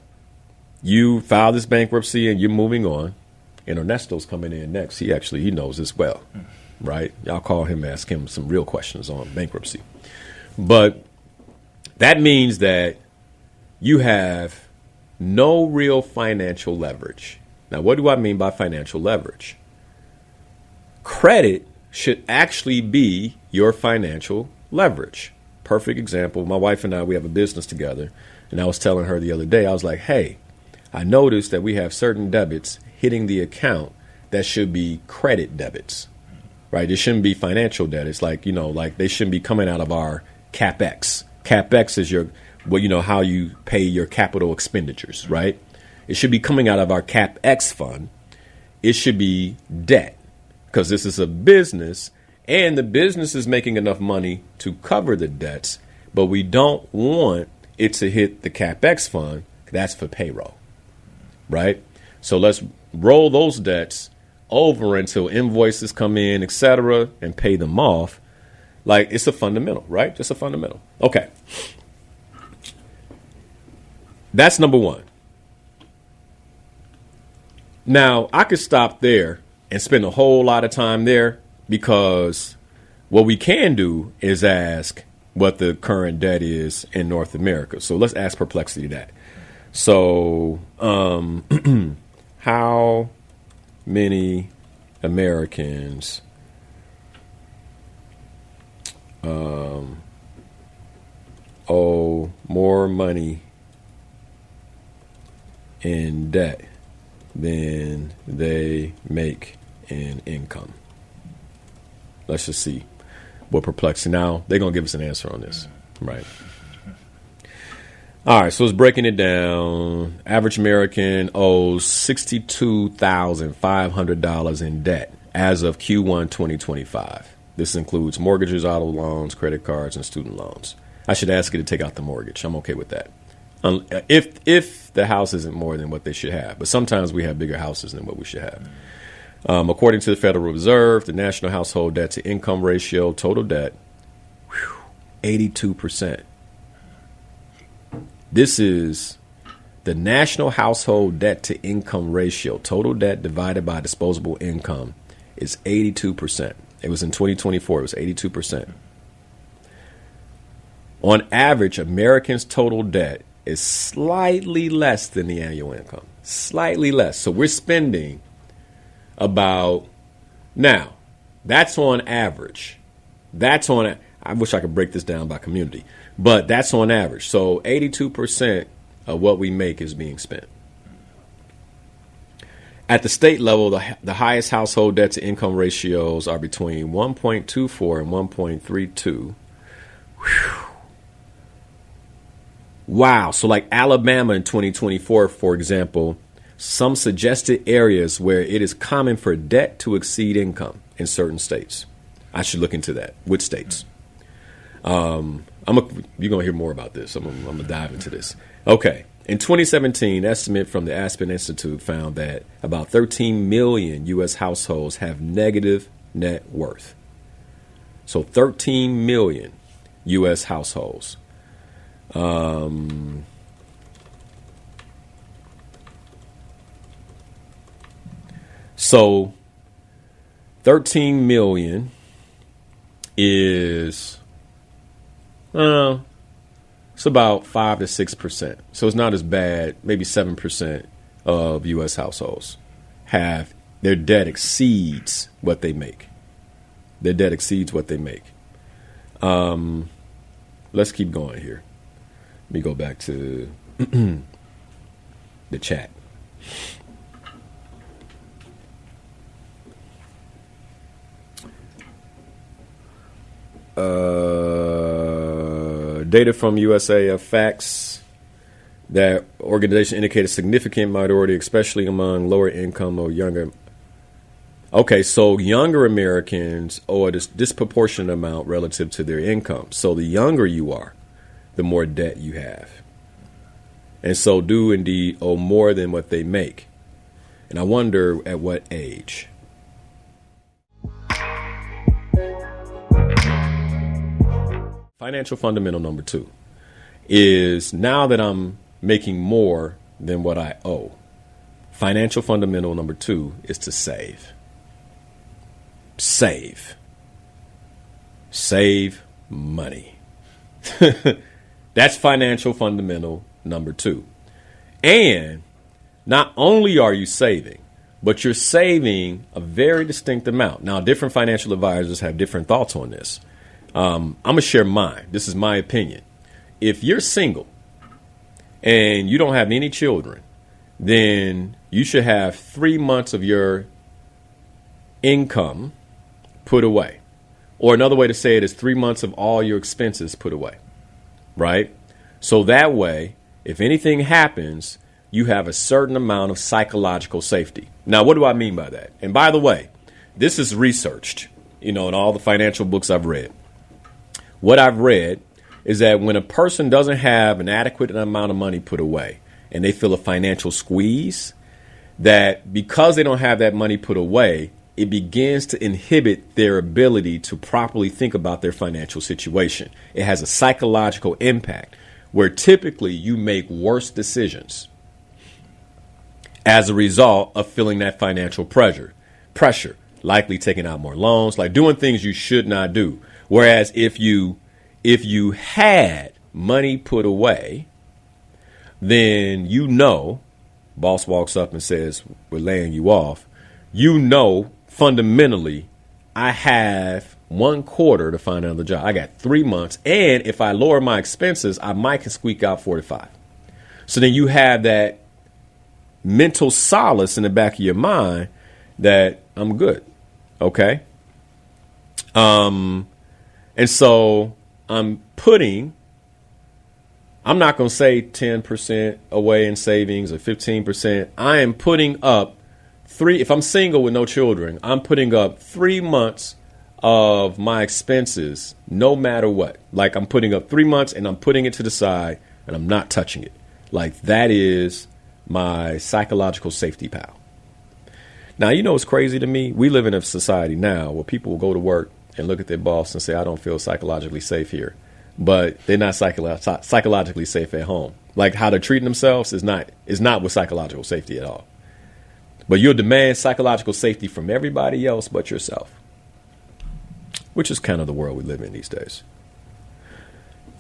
you file this bankruptcy and you're moving on, and Ernesto's coming in next. He knows this well, right? Y'all call him, ask him some real questions on bankruptcy. But that means that you have no real financial leverage. Now, what do I mean by financial leverage? Credit should actually be your financial leverage. Perfect example. My wife and I, we have a business together. And I was telling her the other day, I was like, hey, I noticed that we have certain debits hitting the account that should be credit debits, right? It shouldn't be financial debt. It's like, like they shouldn't be coming out of our CapEx. CapEx is how you pay your capital expenditures, right? It should be coming out of our CapEx fund. It should be debt because this is a business and the business is making enough money to cover the debts, but we don't want it to hit the CapEx fund. That's for payroll, right? So let's roll those debts over until invoices come in, etc., and pay them off. Like, it's a fundamental, right? Just a fundamental. Okay. That's number one. Now, I could stop there and spend a whole lot of time there, because what we can do is ask what the current debt is in North America. So let's ask Perplexity that. So how many Americans owe more money in debt than they make in income? Let's just see what Perplexity. Now, they're going to give us an answer on this, right? All right, so it's breaking it down. Average American owes $62,500 in debt as of Q1 2025. This includes mortgages, auto loans, credit cards, and student loans. I should ask you to take out the mortgage. I'm okay with that. If the house isn't more than what they should have. But sometimes we have bigger houses than what we should have. According to the Federal Reserve, the national household debt to income ratio, total debt, 82%. This is the national household debt to income ratio, total debt divided by disposable income, is 82%. It was in 2024, it was 82%. On average, Americans' total debt is slightly less than the annual income. Slightly less. So we're spending about, now, that's on average. I wish I could break this down by community, but that's on average. So 82% of what we make is being spent. At the state level, the highest household debt to income ratios are between 1.24 and 1.32. Wow. So like Alabama in 2024, for example, some suggested areas where it is common for debt to exceed income in certain states. I should look into that. Which states? You're going to hear more about this. I'm going to dive into this. Okay. In 2017, estimate from the Aspen Institute found that about 13 million U.S. households have negative net worth. So 13 million U.S. households. So 13 million is, it's about 5 to 6%. So it's not as bad. Maybe 7% of U.S. households have their debt exceeds what they make. Their debt exceeds what they make. Let's keep going here. Let me go back to the chat. Data from USAF Facts, that organization indicated significant minority, especially among lower income or younger. Okay, so younger Americans owe a disproportionate amount relative to their income. So the younger you are, the more debt you have. And so do indeed owe more than what they make. And I wonder at what age. Financial fundamental number 2 is, now that I'm making more than what I owe, financial fundamental number 2 is to save. Save money. That's financial fundamental number 2. And not only are you saving, but you're saving a very distinct amount. Now, different financial advisors have different thoughts on this. I'm going to share mine. This is my opinion. If you're single and you don't have any children, then you should have 3 months of your income put away. Or another way to say it is 3 months of all your expenses put away. Right? So that way, if anything happens, you have a certain amount of psychological safety. Now, what do I mean by that? And by the way, this is researched, in all the financial books I've read. What I've read is that when a person doesn't have an adequate amount of money put away and they feel a financial squeeze, that because they don't have that money put away, it begins to inhibit their ability to properly think about their financial situation. It has a psychological impact where typically you make worse decisions as a result of feeling that financial pressure, likely taking out more loans, like doing things you should not do. Whereas if you had money put away, then boss walks up and says, we're laying you off. Fundamentally, I have 1/4 to find another job. I got 3 months. And if I lower my expenses, I might can squeak out 45. So then you have that mental solace in the back of your mind that I'm good. Okay. And so I'm not going to say 10% away in savings or 15%. I am putting up if I'm single with no children, I'm putting up 3 months of my expenses no matter what. Like I'm putting up 3 months and I'm putting it to the side and I'm not touching it. Like that is my psychological safety pal. Now, what's crazy to me? We live in a society now where people will go to work and look at their boss and say, I don't feel psychologically safe here. But they're not psychologically safe at home. Like how they're treating themselves is not with psychological safety at all. But you'll demand psychological safety from everybody else but yourself, which is kind of the world we live in these days.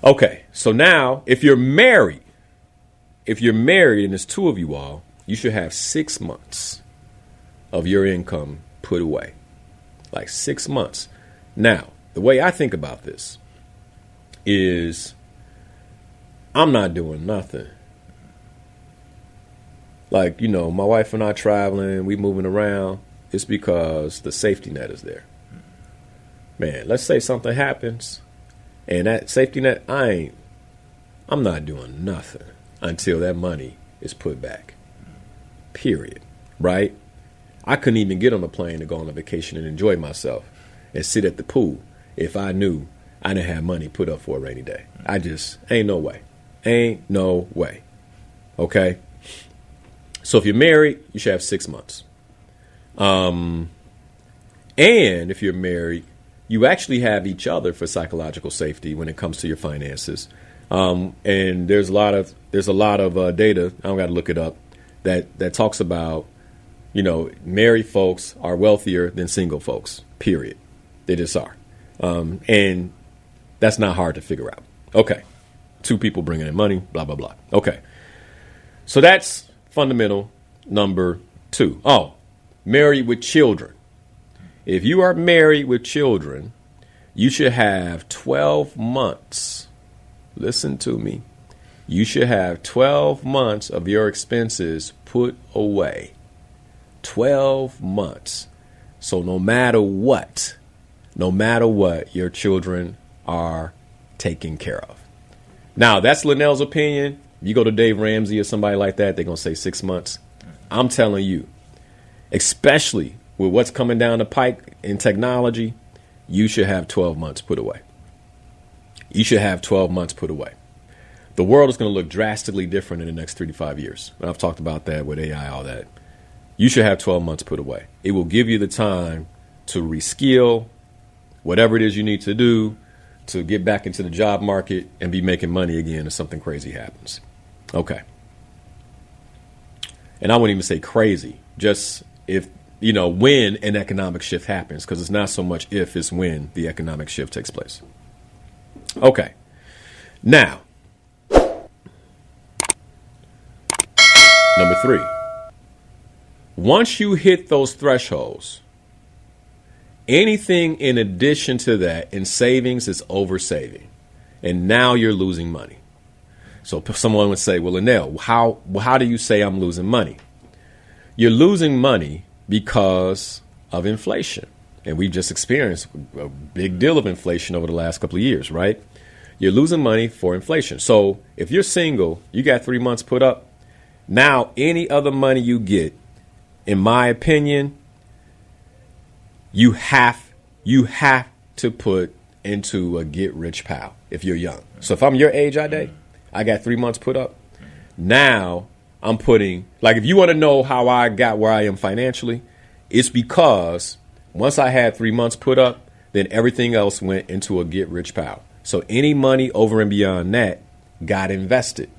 Okay, so now if you're married and there's two of you all, you should have 6 months of your income put away. Like 6 months. Now, the way I think about this is I'm not doing nothing. Like, my wife and I traveling, we moving around. It's because the safety net is there. Man, let's say something happens and that safety net, I'm not doing nothing until that money is put back. Period. Right? I couldn't even get on a plane to go on a vacation and enjoy myself and sit at the pool if I knew I didn't have money put up for a rainy day. Ain't no way. Ain't no way. Okay? So if you're married, you should have 6 months. And if you're married, you actually have each other for psychological safety when it comes to your finances. And there's a lot of data, I don't got to look it up, that talks about, married folks are wealthier than single folks, period. They just are. And that's not hard to figure out. Okay. 2 people bringing in money, blah, blah, blah. Okay. So that's fundamental number 2. Oh, married with children. If you are married with children, you should have 12 months. Listen to me. You should have 12 months of your expenses put away. 12 months. So no matter what, your children are taken care of. Now, that's Linnell's opinion. You go to Dave Ramsey or somebody like that, they're going to say 6 months. I'm telling you, especially with what's coming down the pike in technology, you should have 12 months put away. You should have 12 months put away. The world is going to look drastically different in the next 3 to 5 years. And I've talked about that with AI, all that. You should have 12 months put away. It will give you the time to reskill, whatever it is you need to do to get back into the job market and be making money again if something crazy happens. Okay. And I wouldn't even say crazy, just if, when an economic shift happens, because it's not so much if, it's when the economic shift takes place. Okay. Now, number 3. Once you hit those thresholds, anything in addition to that in savings is oversaving. And now you're losing money. So someone would say, well, Linnell, how do you say I'm losing money? You're losing money because of inflation. And we've just experienced a big deal of inflation over the last couple of years, right? You're losing money for inflation. So if you're single, you got 3 months put up. Now, any other money you get, in my opinion, you have to put into a get-rich pal if you're young. So if I'm your age, I got 3 months put up. Now I'm putting, like, if you want to know how I got where I am financially, it's because once I had 3 months put up, then everything else went into a get rich pal. So any money over and beyond that got invested,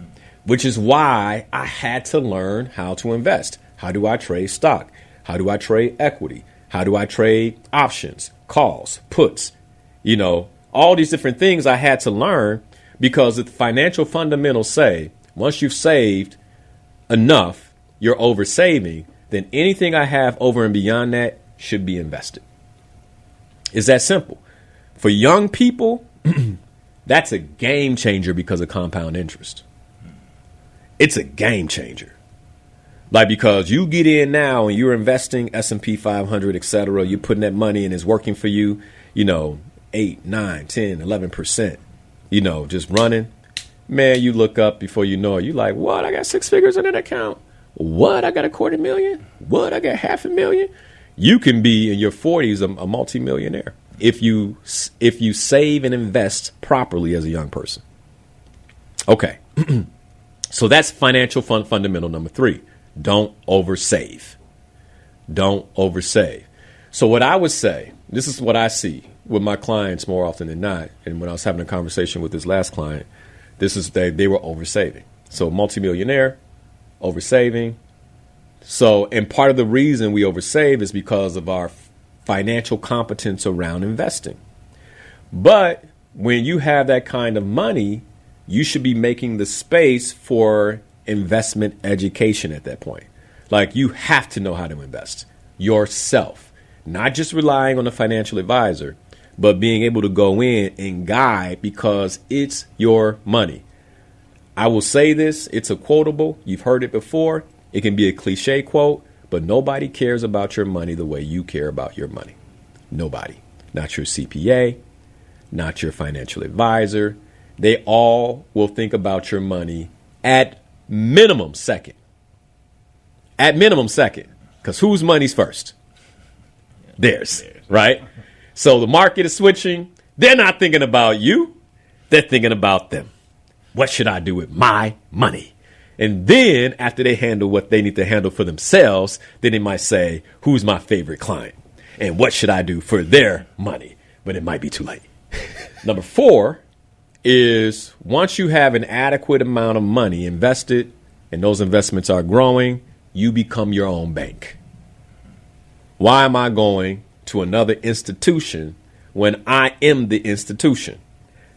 which is why I had to learn how to invest. How do I trade stock? How do I trade equity? How do I trade options, calls, puts? You know, all these different things I had to learn because the financial fundamentals say once you've saved enough, you're over saving, then anything I have over and beyond that should be invested. It's that simple. For young people, that's a game changer because of compound interest. It's a game changer. Like, because you get in now and you're investing S&P 500, et cetera, you're putting that money and it's working for you, 8, 9, 10, 11%, just running. Man, you look up before you know it. You like, what? I got 6 figures in an account. What? I got $250,000. What? I got $500,000. You can be in your 40s a multimillionaire if you save and invest properly as a young person. Okay. So that's financial fundamental number 3. Don't oversave. Don't oversave. So what I would say, this is what I see with my clients more often than not. And when I was having a conversation with this last client, this is they were oversaving. So multimillionaire, oversaving. So, and part of the reason we oversave is because of our financial competence around investing. But when you have that kind of money, you should be making the space for investment education at that point. Like, you have to know how to invest yourself, not just relying on a financial advisor, but being able to go in and guide because it's your money. I will say this, it's a quotable. You've heard it before. It can be a cliche quote, but nobody cares about your money the way you care about your money. Nobody. Not your CPA, not your financial advisor. They all will think about your money at minimum second. At minimum second. Because whose money's first? Theirs, right? So the market is switching. They're not thinking about you. They're thinking about them. What should I do with my money? And then after they handle what they need to handle for themselves, then they might say, who's my favorite client? And what should I do for their money? But it might be too late. Number 4 is once you have an adequate amount of money invested and those investments are growing, you become your own bank. Why am I going to another institution when I am the institution?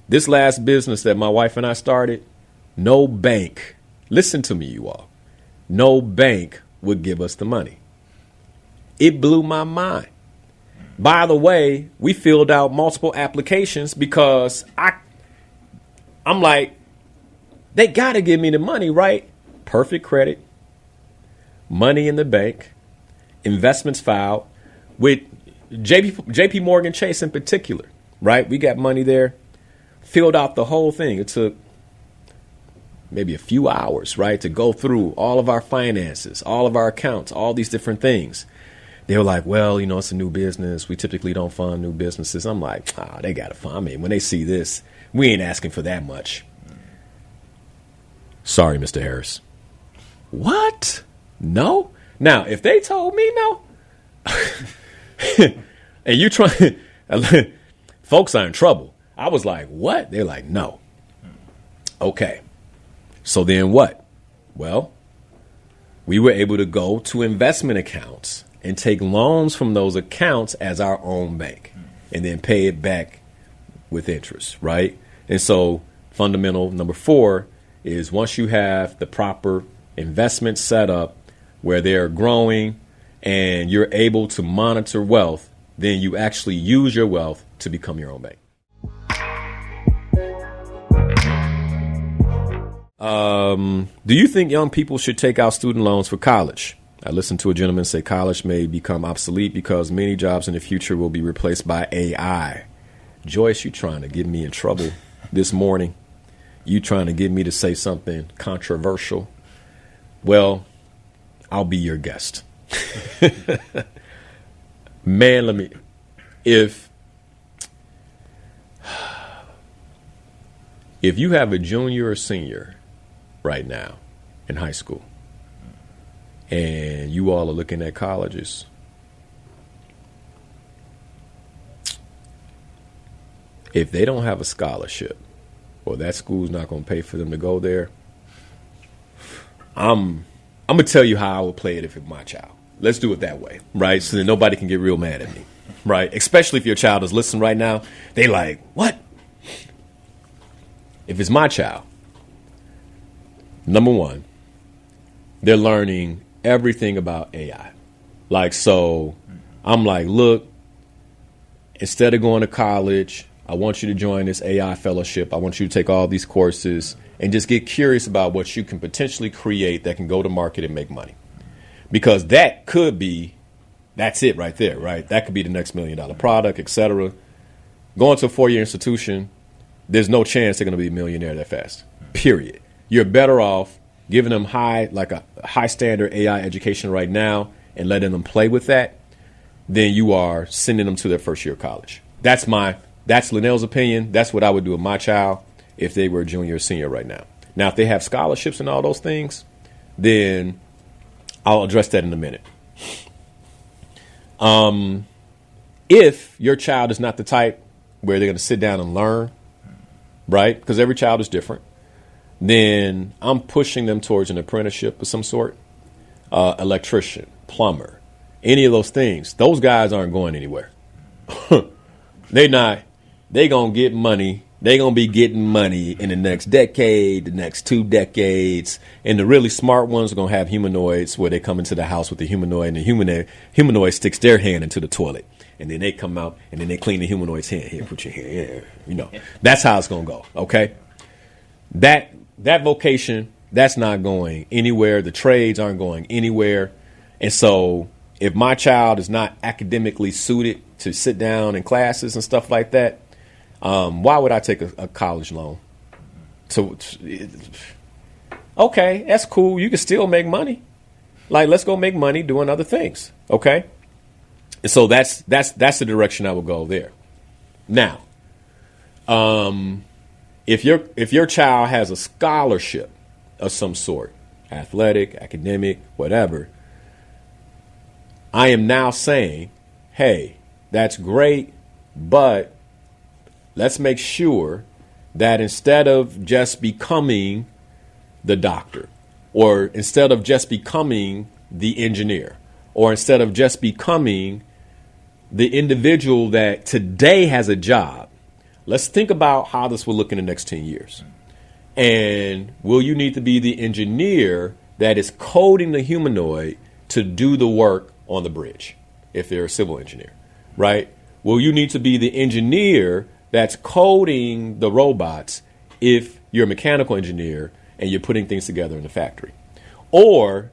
This last business that my wife and I started, no bank, listen to me, you all, no bank would give us the money. It blew my mind. By the way, we filled out multiple applications because I'm like, they got to give me the money, right? Perfect credit, money in the bank, investments filed with JP Morgan Chase in particular, right? We got money there, filled out the whole thing. It took maybe a few hours, right, to go through all of our finances, all of our accounts, all these different things. They were like, well, it's a new business. We typically don't fund new businesses. I'm like, they got to fund me. When they see this, we ain't asking for that much. Sorry, Mr. Harris. What? No? Now, if they told me no, and you trying, folks are in trouble. I was like, what? They're like, no. Okay. So then what? Well, we were able to go to investment accounts and take loans from those accounts as our own bank and then pay it back with interest, right? And so fundamental number 4 is once you have the proper investment set up where they're growing and you're able to monitor wealth, then you actually use your wealth to become your own bank. Do you think young people should take out student loans for college? I listened to a gentleman say college may become obsolete because many jobs in the future will be replaced by AI. Joyce, you trying to get me in trouble this morning? You trying to get me to say something controversial? Well, I'll be your guest. Man, if you have a junior or senior right now in high school and you all are looking at colleges, if they don't have a scholarship or that school's not going to pay for them to go there, I'm going to tell you how I would play it if it's my child. Let's do it that way, right? So that nobody can get real mad at me, right? Especially if your child is listening right now. They like, what? If it's my child, number one, they're learning everything about AI. Like, so I'm like, look, instead of going to college, I want you to join this AI fellowship. I want you to take all these courses and just get curious about what you can potentially create that can go to market and make money. Because that could be, that's it right there, right? That could be the next $1 million product, et cetera. Going to a 4-year institution, there's no chance they're going to be a millionaire that fast, period. You're better off giving them a high standard AI education right now and letting them play with that than you are sending them to their first year of college. That's Linnell's opinion. That's what I would do with my child if they were a junior or senior right now. Now, if they have scholarships and all those things, then I'll address that in a minute. If your child is not the type where they're going to sit down and learn, right, because every child is different, then I'm pushing them towards an apprenticeship of some sort, electrician, plumber, any of those things. Those guys aren't going anywhere. They're not. They're going to get money. They're going to be getting money in the next decade, the next 2 decades. And the really smart ones are going to have humanoids where they come into the house with the humanoid, and the humanoid sticks their hand into the toilet. And then they come out, and then they clean the humanoid's hand. Here, put your hand here. You know, that's how it's going to go, okay? That vocation, that's not going anywhere. The trades aren't going anywhere. And so if my child is not academically suited to sit down in classes and stuff like that, why would I take a college loan? So, okay, that's cool. You can still make money. Like, let's go make money doing other things. Okay. And so that's the direction I would go there. Now, if your child has a scholarship of some sort, athletic, academic, whatever, I am now saying, hey, that's great, but let's make sure that instead of just becoming the doctor, or instead of just becoming the engineer, or instead of just becoming the individual that today has a job, let's think about how this will look in the next 10 years. And will you need to be the engineer that is coding the humanoid to do the work on the bridge, if they're a civil engineer, right? Will you need to be the engineer that's coding the robots if you're a mechanical engineer and you're putting things together in the factory? Or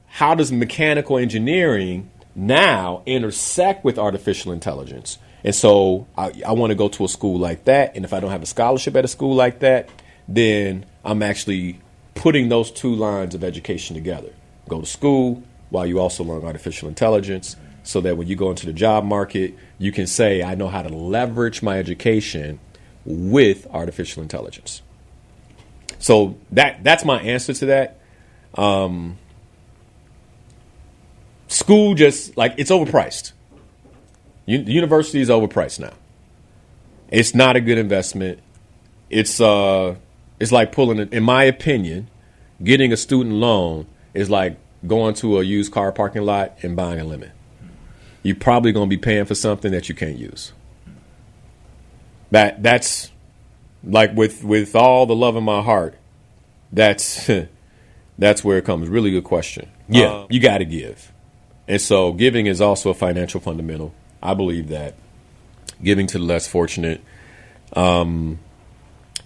how does mechanical engineering now intersect with artificial intelligence? And so I want to go to a school like that. And if I don't have a scholarship at a school like that, then I'm actually putting those 2 lines of education together. Go to school while you also learn artificial intelligence, so that when you go into the job market, you can say, I know how to leverage my education with artificial intelligence. So that's my answer to that. School just, like, it's overpriced. The university is overpriced now. It's not a good investment. It's like pulling, in my opinion, getting a student loan is like going to a used car parking lot and buying a lemon. You're probably going to be paying for something that you can't use. That's like with all the love in my heart, that's where it comes. Really good question. Yeah, you got to give. And so giving is also a financial fundamental. I believe that giving to the less fortunate, giving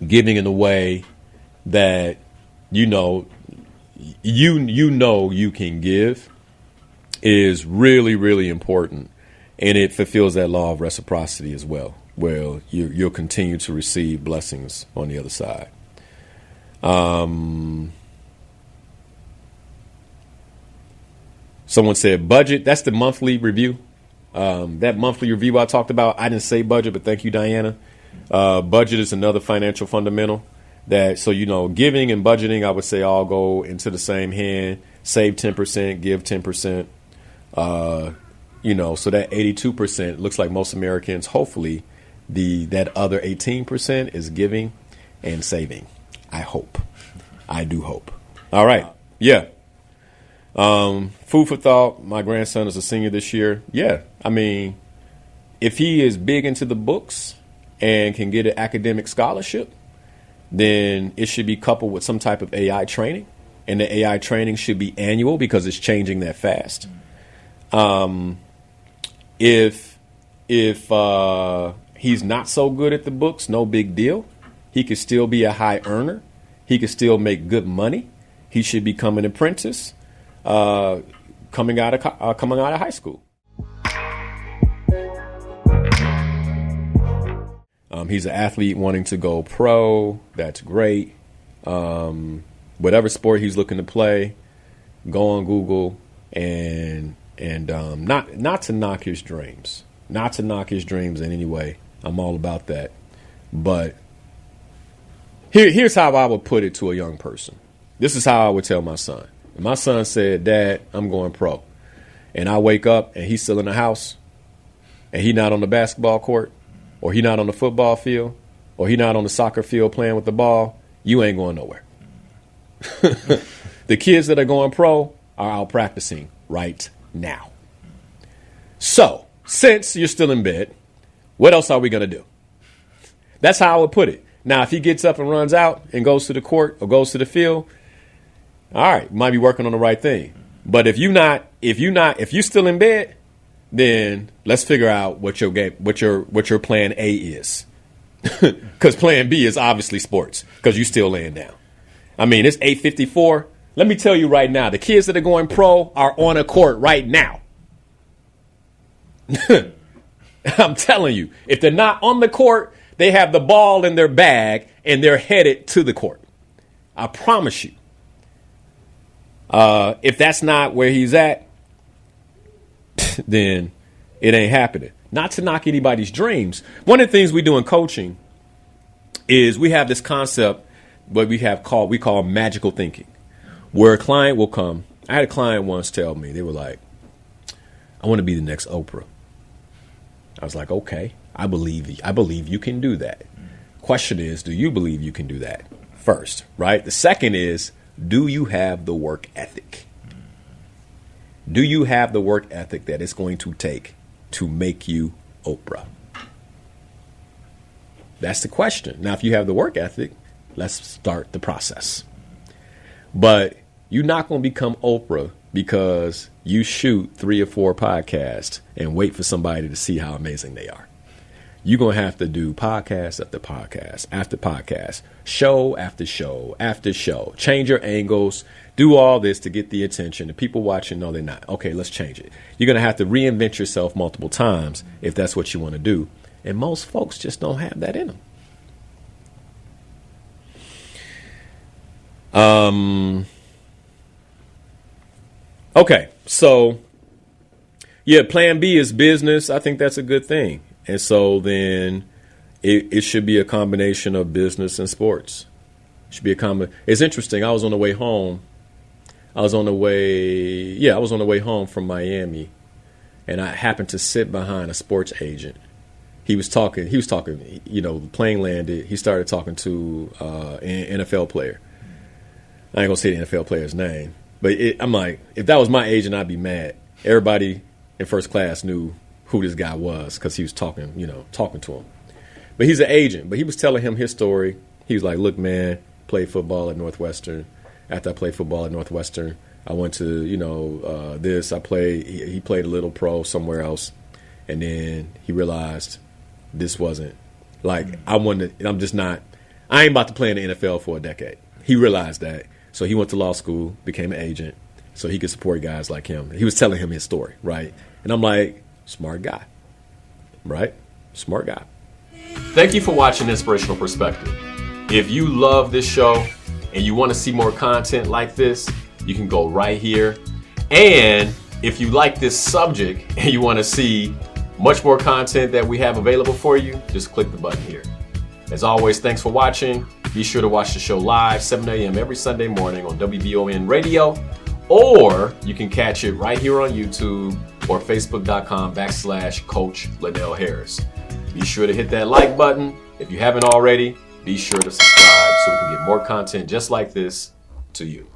in a way that you know you can give is really, really important. And it fulfills that law of reciprocity as well, where you'll continue to receive blessings on the other side. Someone said budget. That's the monthly review. That monthly review I talked about, I didn't say budget, but thank you, Diana. Budget is another financial fundamental. So, giving and budgeting, I would say all go into the same hand. save 10%, give 10%. So that 82% looks like most Americans, hopefully, that other 18% is giving and saving. I hope. I do hope. All right. Yeah. Food for thought. My grandson is a senior this year. Yeah. I mean, if he is big into the books and can get an academic scholarship, then it should be coupled with some type of AI training. And the AI training should be annual because it's changing that fast. If he's not so good at the books, no big deal. He could still be a high earner. He could still make good money. He should become an apprentice coming out of high school. He's an athlete wanting to go pro. That's great. Whatever sport he's looking to play, go on Google and not to knock his dreams. Not to knock his dreams in any way. I'm all about that. But here's how I would put it to a young person. This is how I would tell my son. If my son said, "Dad, I'm going pro," and I wake up and he's still in the house and he's not on the basketball court, or he's not on the football field, or he's not on the soccer field playing with the ball, you ain't going nowhere. The kids that are going pro are out practicing right now. So, since you're still in bed, what else are we going to do? That's how I would put it. Now, if he gets up and runs out and goes to the court or goes to the field, all right, you might be working on the right thing. But if you're still in bed, then let's figure out what your plan A is. Because plan B is obviously sports, because you're still laying down. I mean, it's 8:54. Let me tell you right now, the kids that are going pro are on a court right now. I'm telling you, if they're not on the court, they have the ball in their bag and they're headed to the court. I promise you. If that's not where he's at, then it ain't happening. Not to knock anybody's dreams. One of the things we do in coaching is we have this concept what we call magical thinking, where a client will come. I had a client once tell me, they were like, "I want to be the next Oprah." I was like, "Okay, I believe you can do that." Question is, do you believe you can do that first, right? The second is, do you have the work ethic? Do you have the work ethic that it's going to take to make you Oprah? That's the question. Now, if you have the work ethic, let's start the process. But you're not going to become Oprah because you shoot 3 or 4 podcasts and wait for somebody to see how amazing they are. You're going to have to do podcast after podcast after podcast, show after show after show, change your angles, do all this to get the attention. The people watching, no, they're not. Okay, let's change it. You're going to have to reinvent yourself multiple times if that's what you want to do. And most folks just don't have that in them. Okay, so yeah, plan B is business. I think that's a good thing. And so then it should be a combination of business and sports. It should be It's interesting. I was on the way home. I was on the way home from Miami, and I happened to sit behind a sports agent. He was talking, the plane landed. He started talking to an NFL player. I ain't gonna say the NFL player's name, but I'm like, if that was my agent, I'd be mad. Everybody in first class knew who this guy was because he was talking to him. But he's an agent. But he was telling him his story. He was like, "Look, man, played football at Northwestern. After I played football at Northwestern, I went to this. I played. He played a little pro somewhere else, and then he realized this wasn't like I wanted. I'm just not. I ain't about to play in the NFL for a decade. He realized that." So he went to law school, became an agent, so he could support guys like him. He was telling him his story, right? And I'm like, smart guy, right? Smart guy. Thank you for watching Inspirational Perspective. If you love this show and you want to see more content like this, you can go right here. And if you like this subject and you want to see much more content that we have available for you, just click the button here. As always, thanks for watching. Be sure to watch the show live, 7 a.m. every Sunday morning on WBON Radio or you can catch it right here on YouTube or Facebook.com/Coach Linnell Harris. Be sure to hit that like button. If you haven't already, be sure to subscribe so we can get more content just like this to you.